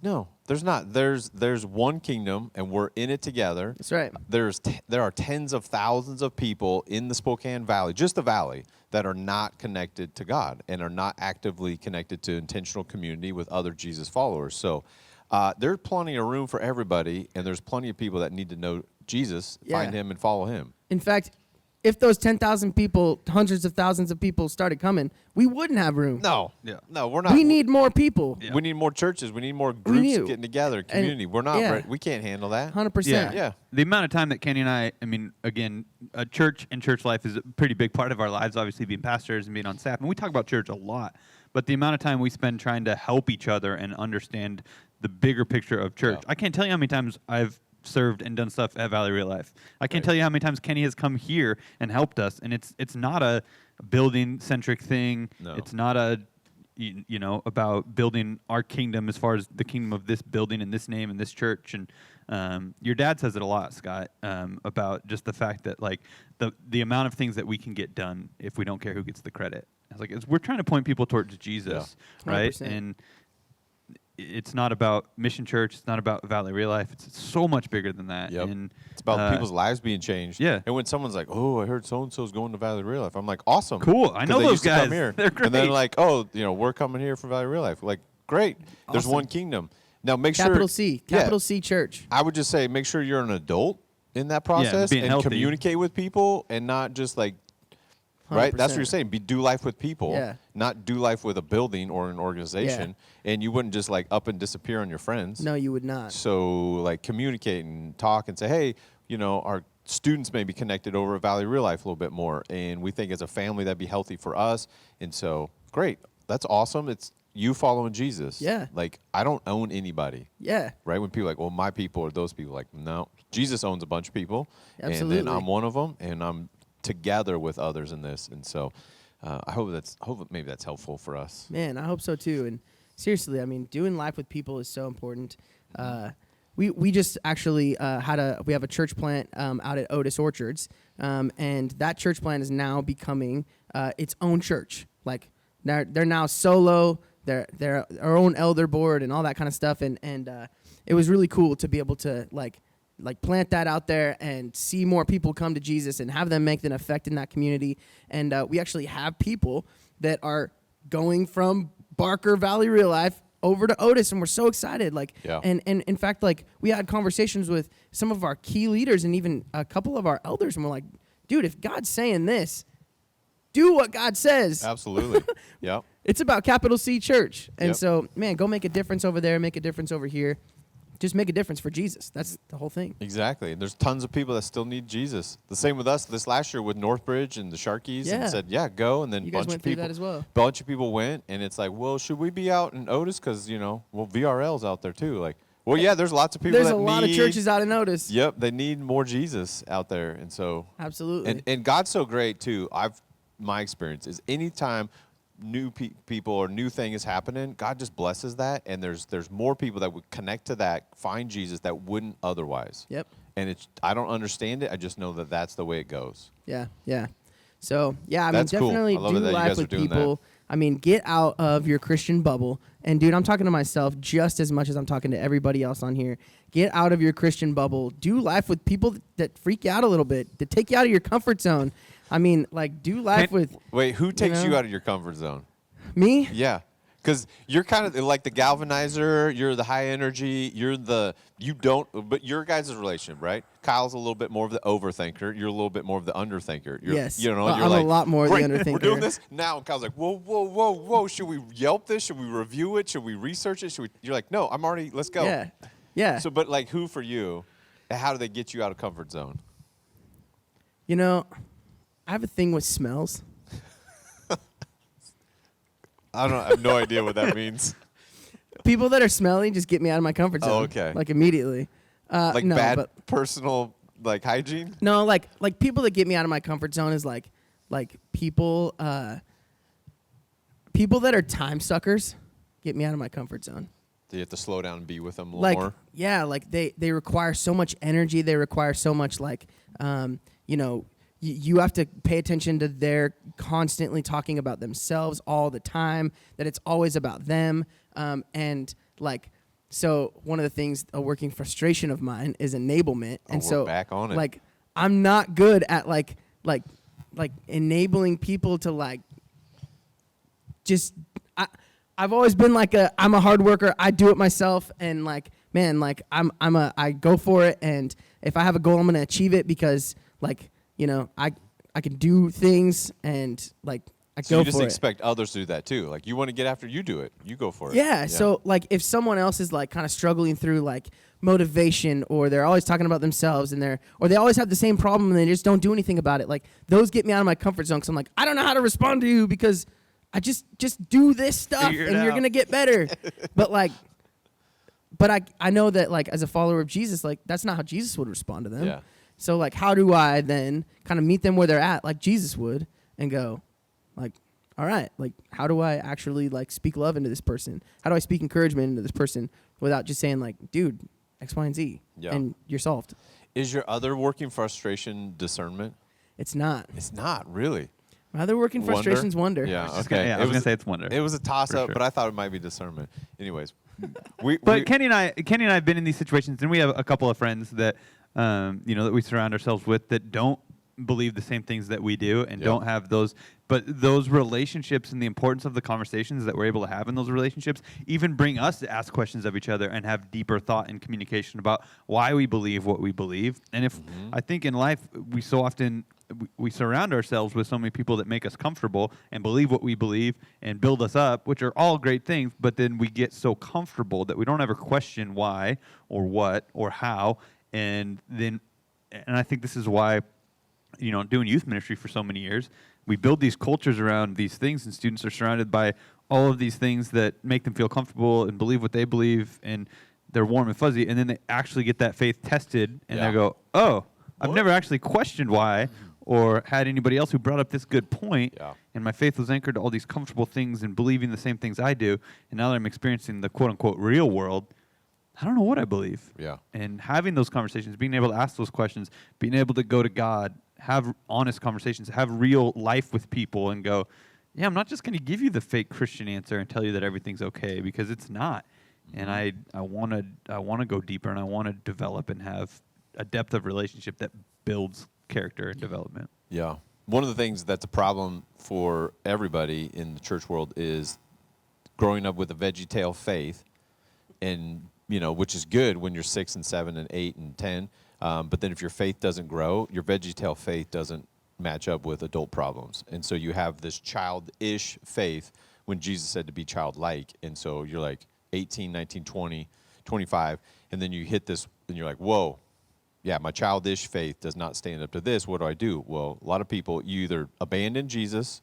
No, there's not. There's one kingdom, and we're in it together. That's right. There are tens of thousands of people in the Spokane Valley, just the valley, that are not connected to God and are not actively connected to intentional community with other Jesus followers. So there's plenty of room for everybody, and there's plenty of people that need to know Jesus, find him, and follow him. In fact, if those 10,000 people, hundreds of thousands of people started coming, we wouldn't have room. No, we're not. We need more people. Yeah. We need more churches. We need more groups getting together, community. We're not ready. We can't handle that. 100%. Yeah. The amount of time that Kenny and I mean, again, a church and church life is a pretty big part of our lives, obviously being pastors and being on staff. And we talk about church a lot. But the amount of time we spend trying to help each other and understand the bigger picture of church. Yeah. I can't tell you how many times I've served and done stuff at Valley Real Life. I can't tell you how many times Kenny has come here and helped us, and it's not a building centric thing. No. It's not a about building our kingdom as far as the kingdom of this building and this name and this church. And your dad says it a lot, Scott, about just the fact that, like, the amount of things that we can get done if we don't care who gets the credit. It's like we're trying to point people towards Jesus, right? 100%. And it's not about Mission Church. It's not about Valley Real Life. It's so much bigger than that. Yep. And It's about people's lives being changed. Yeah. And when someone's like, oh, I heard so-and-so's going to Valley Real Life, I'm like, awesome. Cool. I 'Cause know they those used to come guys. here. They're great. And then like, oh, we're coming here for Valley Real Life. Like, great. There's Awesome. one kingdom. Now make Capital sure. Capital C Church. I would just say make sure you're an adult in that process being and healthy. communicate with people and not just like, right? That's what you're 100%. saying. Do life with people, Yeah. not do life with a building or an organization. And you wouldn't just like up and disappear on your friends. No, you would not. So like communicate and talk and say, hey, our students may be connected over at Valley Real Life a little bit more. And we think as a family that'd be healthy for us. And so great. That's awesome. It's you following Jesus. Yeah. Like I don't own anybody. Yeah. Right? When people are like, well, my people are those people. Like, no. Jesus owns a bunch of people. Absolutely. And then I'm one of them. And I'm together with others in this. And so I hope maybe that's helpful for us. Man, I hope so too. And seriously, I mean, doing life with people is so important. We just actually we have a church plant out at Otis Orchards, and that church plant is now becoming its own church. Like they're now solo. They're our own elder board and all that kind of stuff. And it was really cool to be able to like plant that out there and see more people come to Jesus and have them make an effect in that community. And we actually have people that are going from Barker Valley Real Life over to Otis, and we're so excited. Like, Yeah. and in fact, like, we had conversations with some of our key leaders and even a couple of our elders, and we're like, dude, if God's saying this, do what God says. Absolutely. Yep. It's about capital C church. And Yep. so, man, go make a difference over there, make a difference over here. Just make a difference for Jesus. That's the whole thing. Exactly. There's tons of people that still need Jesus. The same with us this last year with Northbridge and the Sharkies, Yeah. and said, yeah, go. And then You a guys bunch went of through people, that as well. bunch of people went, and it's like, well, should we be out in Otis? Because, VRL's out there too. Like, well, yeah, there's lots of people There's that a lot of churches out in Otis. Yep, they need more Jesus out there. And so, Absolutely. and God's so great too. My experience is anytime new people or new thing is happening, God just blesses that, and there's more people that would connect to that, find Jesus that wouldn't otherwise. Yep. And I don't understand it. I just know that that's the way it goes. Yeah, yeah. So, yeah, I mean, That's cool. definitely I love do it that you life guys are with doing people. that. I mean, get out of your Christian bubble. And, dude, I'm talking to myself just as much as I'm talking to everybody else on here. Get out of your Christian bubble. Do life with people that freak you out a little bit, that take you out of your comfort zone. I mean, like, do life with Wait, who takes know? you out of your comfort zone? me. Yeah. Because you're kind of like the galvanizer, you're the high energy, but your guys' relationship, right? Kyle's a little bit more of the overthinker, you're a little bit more of the underthinker. Yes. You're Well, you're I'm like, a lot more of the "Great, underthinker." We're doing this now, and Kyle's like, whoa, should we Yelp this? Should we review it? Should we research it? You're like, no, let's go. Yeah, yeah. So, but like, who for you, how do they get you out of comfort zone? I have a thing with smells. I have no idea what that means. People that are smelly just get me out of my comfort zone. Oh, okay. Like, immediately. Like no, bad but personal hygiene? no, like people that get me out of my comfort zone is like people that are time suckers get me out of my comfort zone. Do you have to slow down and be with them a little Like, more? yeah, like they require so much energy. They require so much you have to pay attention to their constantly talking about themselves all the time, that it's always about them. So one of the things, a working frustration of mine is enablement. And we're so back on it. like, I'm not good at like enabling people to I've always been I'm a hard worker. I do it myself. And I go for it. And if I have a goal, I'm going to achieve it because I can do things and I So go you just for it. expect others to do that too. Like, you want to get after, you do it. You go for it. Yeah. So if someone else is kind of struggling through motivation, or they're always talking about themselves or they always have the same problem and they just don't do anything about it, those get me out of my comfort zone. Cause I'm like, I don't know how to respond to you because I just do this stuff Figure it and you're out. going to get better. But I know that as a follower of Jesus, that's not how Jesus would respond to them. Yeah. So how do I then kind of meet them where they're at like Jesus would and go all right, how do I actually speak love into this person? How do I speak encouragement into this person without just saying dude, X, Y, and Z, Yeah. and you're solved? Is your other working frustration discernment? It's not. It's not, really. My other working frustration's wonder. Yeah, I was okay. going to say it's wonder. It was a toss-up, sure. but I thought it might be discernment. Anyways. But Kenny and I have been in these situations, and we have a couple of friends that that we surround ourselves with that don't believe the same things that we do and don't have those. But those relationships and the importance of the conversations that we're able to have in those relationships even bring us to ask questions of each other and have deeper thought and communication about why we believe what we believe. And if I think in life we so often we surround ourselves with so many people that make us comfortable and believe what we believe and build us up, which are all great things, but then we get so comfortable that we don't ever question why or what or how. And I think this is why, doing youth ministry for so many years, we build these cultures around these things, and students are surrounded by all of these things that make them feel comfortable and believe what they believe, and they're warm and fuzzy, and then they actually get that faith tested, and they go, oh, I've never actually questioned why or had anybody else who brought up this good point, and my faith was anchored to all these comfortable things and believing the same things I do, and now that I'm experiencing the quote-unquote real world, I don't know what I believe. Yeah. And having those conversations, being able to ask those questions, being able to go to God, have honest conversations, have real life with people, and go, yeah, I'm not just going to give you the fake Christian answer and tell you that everything's okay, because it's not. And I want to go deeper, and I want to develop and have a depth of relationship that builds character and development. Yeah. One of the things that's a problem for everybody in the church world is growing up with a VeggieTale faith, and which is good when you're 6 and 7 and 8 and 10. But then if your faith doesn't grow, your VeggieTale faith doesn't match up with adult problems. And so you have this childish faith when Jesus said to be childlike. And so you're like 18, 19, 20, 25, and then you hit this, and you're like, whoa, yeah, my childish faith does not stand up to this. What do I do? Well, a lot of people, you either abandon Jesus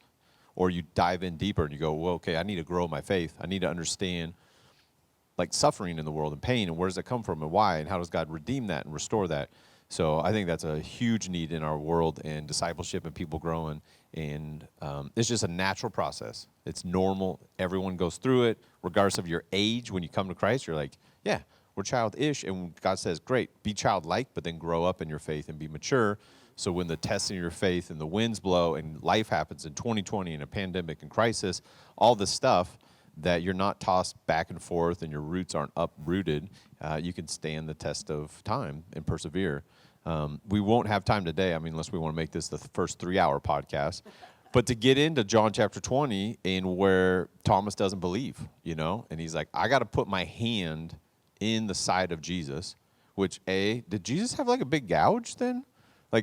or you dive in deeper and you go, well, okay, I need to grow my faith. I need to understand like suffering in the world and pain, and where does that come from and why, and how does God redeem that and restore that? So I think that's a huge need in our world, and discipleship and people growing, and it's just a natural process. It's normal. Everyone goes through it, regardless of your age. When you come to Christ, you're like, yeah, we're childish, and God says, great, be childlike, but then grow up in your faith and be mature. So when the testing of your faith and the winds blow and life happens in 2020 and a pandemic and crisis, all this stuff, that you're not tossed back and forth and your roots aren't uprooted, you can stand the test of time and persevere. We won't have time today, unless we want to make this the first 3-hour podcast, but to get into John chapter 20 and where Thomas doesn't believe, and he's like, I got to put my hand in the side of Jesus, which did Jesus have like a big gouge then?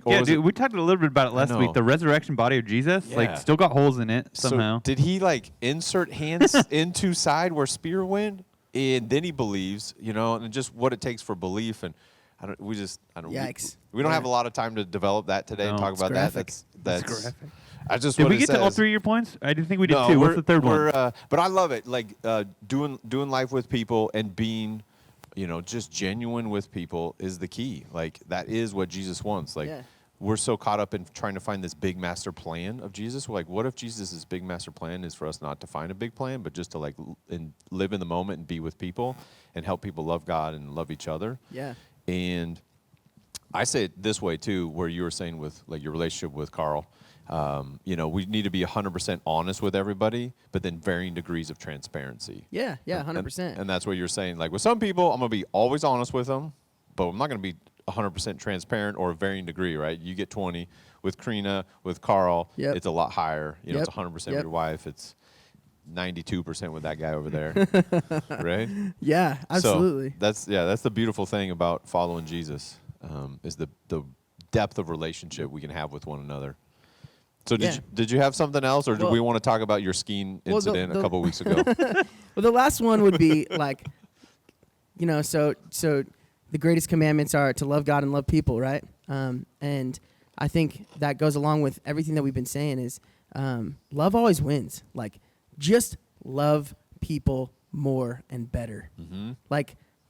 Yeah, dude, we talked a little bit about it last week. The resurrection body of Jesus, still got holes in it somehow. So did he insert hands into side where spear went, and then he believes, and just what it takes for belief, and Yikes. We don't have a lot of time to develop that today and talk about graphic. that. That's graphic. I just did what we it get says. to all 3 of your points? I didn't think we did No, 2. What's the third one? But I love it, doing life with people and being, just genuine with people is the key. That is what Jesus wants. We're so caught up in trying to find this big master plan of Jesus. We're like, what if Jesus' big master plan is for us not to find a big plan, but just to live in the moment and be with people and help people love God and love each other? Yeah. And I say it this way too, where you were saying with your relationship with Carl. We need to be 100% honest with everybody, but then varying degrees of transparency. Yeah, 100%. And that's what you're saying. With some people, I'm going to be always honest with them, but I'm not going to be 100% transparent or a varying degree, right? You get 20. With Karina, with Carl, it's a lot higher. It's 100% with your wife. It's 92% with that guy over there, right? Yeah, absolutely. So that's the beautiful thing about following Jesus, is the depth of relationship we can have with one another. So did you have something else, or do we want to talk about your skiing incident a couple weeks ago? Well, the last one would be so the greatest commandments are to love God and love people, right? And I think that goes along with everything that we've been saying is love always wins. Just love people more and better. Mm-hmm.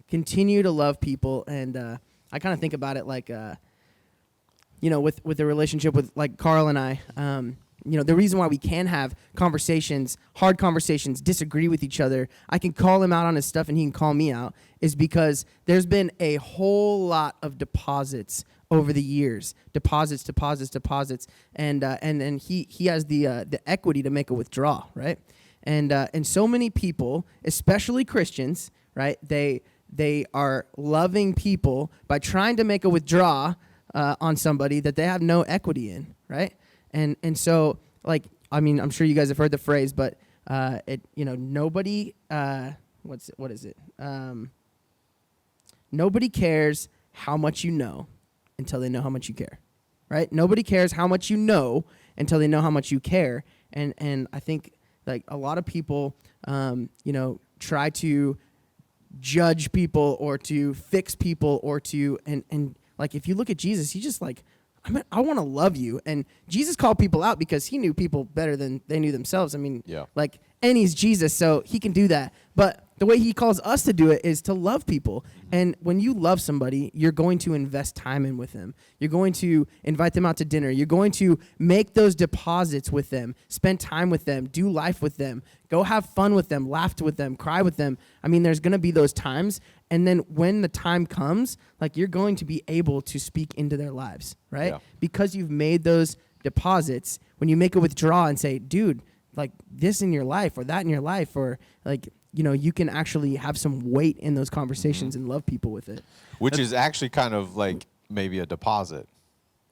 Continue to love people. And I kind of think about it with the relationship with Carl and I, the reason why we can have conversations, hard conversations, disagree with each other, I can call him out on his stuff and he can call me out, is because there's been a whole lot of deposits over the years, deposits, and he has the equity to make a withdrawal, right? And so many people, especially Christians, right? They are loving people by trying to make a withdrawal on somebody that they have no equity in, right? And so, I'm sure you guys have heard the phrase, but nobody, what is it? Nobody cares how much you know until they know how much you care, right? Nobody cares how much you know until they know how much you care. And I think a lot of people, try to judge people or to fix people or to, and if you look at Jesus, he's just I want to love you. And Jesus called people out because he knew people better than they knew themselves. And he's Jesus, so he can do that. But the way he calls us to do it is to love people. And when you love somebody, you're going to invest time in with them. You're going to invite them out to dinner. You're going to make those deposits with them, spend time with them, do life with them, go have fun with them, laugh with them, cry with them. There's going to be those times. And then when the time comes, you're going to be able to speak into their lives, right? Yeah. Because you've made those deposits. When you make a withdrawal and say, dude, this in your life or that in your life, or you can actually have some weight in those conversations and love people with it. Which is actually kind of maybe a deposit.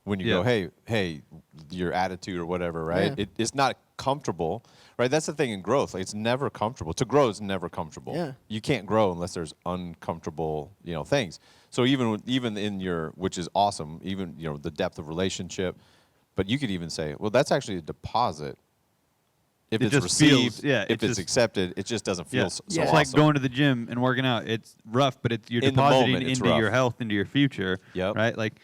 when you Yeah. go, hey, your attitude or whatever, right? Yeah. It's not comfortable, right? That's the thing in growth. Like, it's never comfortable. To grow is never comfortable. Yeah. You can't grow unless there's uncomfortable, things. So even in your, which is awesome, even, the depth of relationship, but you could even say, well, that's actually a deposit. If It it's just received, feels- yeah, if it's it's just- accepted, it just doesn't feel Yeah. so It's awesome. like going to the gym and working out. It's rough, but you're In the depositing moment, it's into your rough. health, into your future. Yep. Right? Like,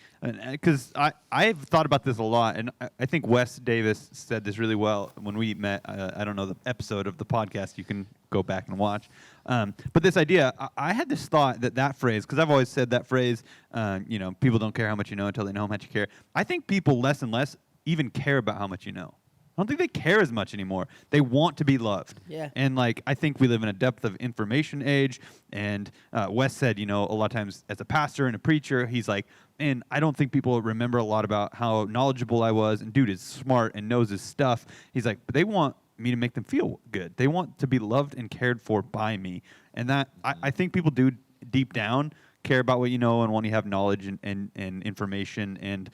because I've thought about this a lot, and I think Wes Davis said this really well when we met. I don't know the episode of the podcast. You can go back and watch. But this idea, I had this thought that phrase, because I've always said that phrase, people don't care how much you know until they know how much you care. I think people less and less even care about how much you know. I don't think they care as much anymore. They want to be loved. Yeah. And I think we live in a depth of information age. And Wes said, a lot of times as a pastor and a preacher, he's like, and I don't think people remember a lot about how knowledgeable I was. And dude is smart and knows his stuff. He's like, but they want me to make them feel good. They want to be loved and cared for by me. And that I think people do deep down care about what you know and want to have knowledge and information and,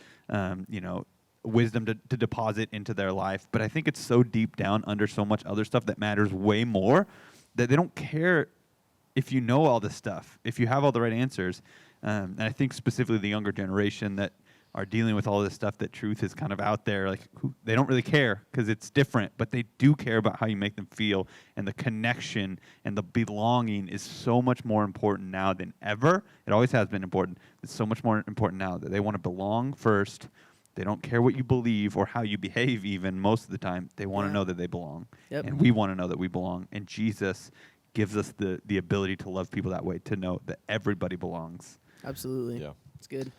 wisdom to deposit into their life. But I think it's so deep down under so much other stuff that matters way more that they don't care if you know all this stuff, if you have all the right answers. And I think specifically the younger generation that are dealing with all this stuff, that truth is kind of out there. They don't really care because it's different, but they do care about how you make them feel. And the connection and the belonging is so much more important now than ever. It always has been important. It's so much more important now that they want to belong first. They don't care what you believe or how you behave even most of the time. They want to know that they belong. Yep. And we want to know that we belong. And Jesus gives us the ability to love people that way, to know that everybody belongs. Absolutely. Yeah. It's good.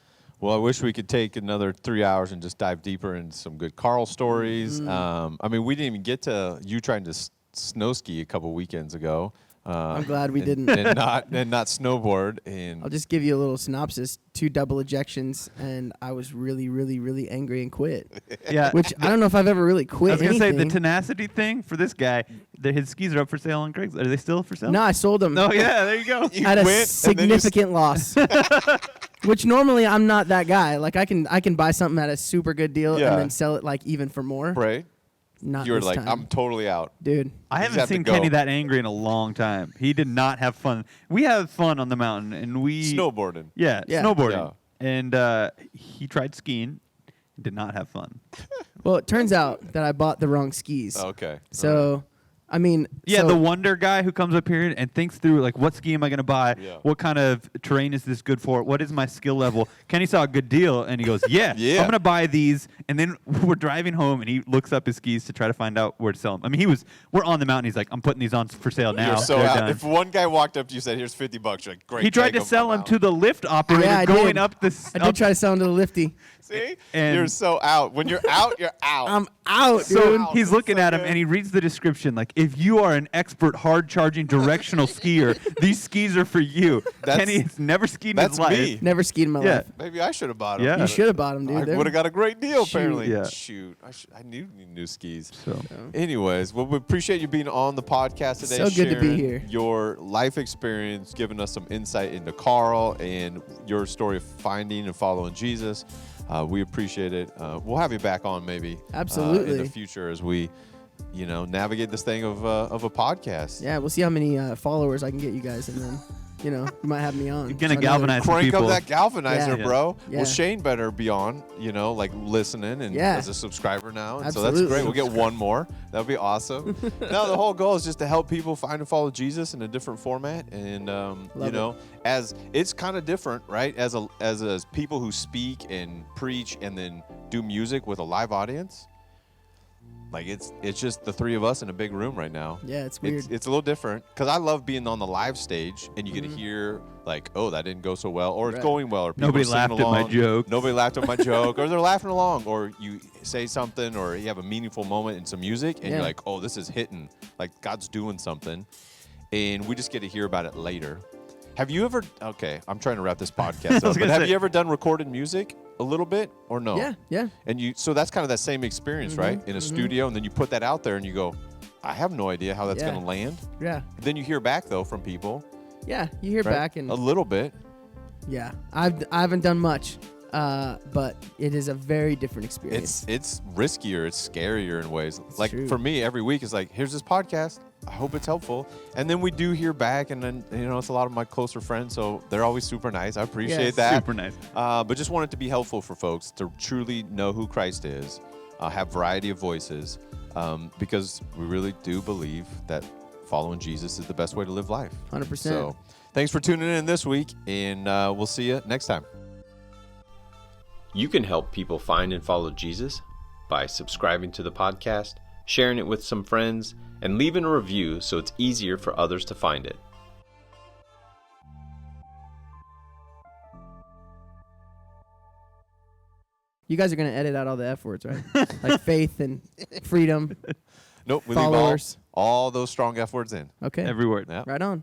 Well, I wish we could take another 3 hours and just dive deeper into some good Carl stories. We didn't even get to you trying to snow ski a couple weekends ago. I'm glad we didn't. and not snowboard. And I'll just give you a little synopsis. 2 double ejections, and I was really, really, really angry and quit. Yeah. Which I don't know if I've ever really quit I was going to say, the anything. tenacity thing for this guy, his skis are up for sale on Craigslist. Are they still for sale? No, I sold them. No, yeah, there you go. You At a quit, and then you significant loss. Which normally I'm not that guy. Like I can buy something at a super good deal Yeah. and then sell it even for more. Right? Not You were this like, time. I'm totally out. Dude. I You haven't have to seen go. Kenny that angry in a long time. He did not have fun. We have fun on the mountain, and we Snowboarding. Yeah, Yeah. snowboarding. And he tried skiing, did not have fun. Well, it turns out that I bought the wrong skis. Okay. So, I mean, Yeah, so- the wonder guy who comes up here and thinks through, what ski am I going to buy? Yeah. What kind of terrain is this good for? What is my skill level? Kenny saw a good deal, and he goes, yeah, Yeah. I'm going to buy these. And then we're driving home, and he looks up his skis to try to find out where to sell them. I mean, we're on the mountain. He's like, I'm putting these on for sale now. You're so They're out. done. If one guy walked up to you and said, here's $50, you're like, great. He tried take to 'em, sell I'm them out. to the lift operator Yeah, I going did. up this. I did try to sell them to the lifty. See? And- You're so out. When you're out, you're out. I'm out, So dude. he's looking So at him good. and he reads the description if you are an expert hard charging directional skier, these skis are for you. Kenny has never skied in that's his life. me. Never skied in my Yeah. life. Maybe I should have bought them. Yeah. You should have bought them, dude. I They're- would have got a great deal, Shoot. apparently. Yeah. Shoot. I knew you knew skis. So Anyways, well, we appreciate you being on the podcast today. So good to be sharing here. Your life experience, giving us some insight into Carl and your story of finding and following Jesus. We appreciate it. We'll have you back on maybe in Absolutely. the future as we, navigate this thing of a podcast. Yeah, we'll see how many followers I can get you guys, and then, you might have me on. You're gonna So another- galvanize some Crank people. up that galvanizer, Yeah. bro. Yeah. Well, Shane better be on, listening and Yeah. as a subscriber now. And so Absolutely. that's great. We'll get one more. That would be awesome. No, the whole goal is just to help people find and follow Jesus in a different format. And, as it's kind of different, right? As people who speak and preach and then do music with a live audience. Like it's just the 3 of us in a big room right now. Yeah, it's weird. It's a little different because I love being on the live stage and you get to hear oh, that didn't go so well, or it's Right. going well, or people Nobody are singing laughed at my along. joke. Nobody laughed at my joke, or they're laughing along, or you say something, or you have a meaningful moment in some music, and Yeah. you're like, oh, this is hitting, like God's doing something, and we just get to hear about it later. Have you ever? Okay, I'm trying to wrap this podcast up, but gonna have say- you ever done recorded music a little bit, or no? Yeah. And so that's kind of that same experience, right? In a studio, and then you put that out there, and you go, I have no idea how that's Yeah. going to land. Yeah. Then you hear back though from people, Yeah. You hear right? back, and a little bit. yeah, I haven't done much. but it is a very different experience. It's riskier, it's scarier in ways. Like true. for me, every week is like, here's this podcast. I hope it's helpful. And then we do hear back, and then it's a lot of my closer friends, so they're always super nice. I appreciate Yes. that. Super nice. But just want it to be helpful for folks to truly know who Christ is, have variety of voices, because we really do believe that following Jesus is the best way to live life. 100%. So thanks for tuning in this week, and we'll see you next time. You can help people find and follow Jesus by subscribing to the podcast, sharing it with some friends, and leaving a review so it's easier for others to find it. You guys are going to edit out all the F words, right? Like faith and freedom. Nope, we Followers. leave all those strong F words in. Okay. Every word. Yeah. Right on.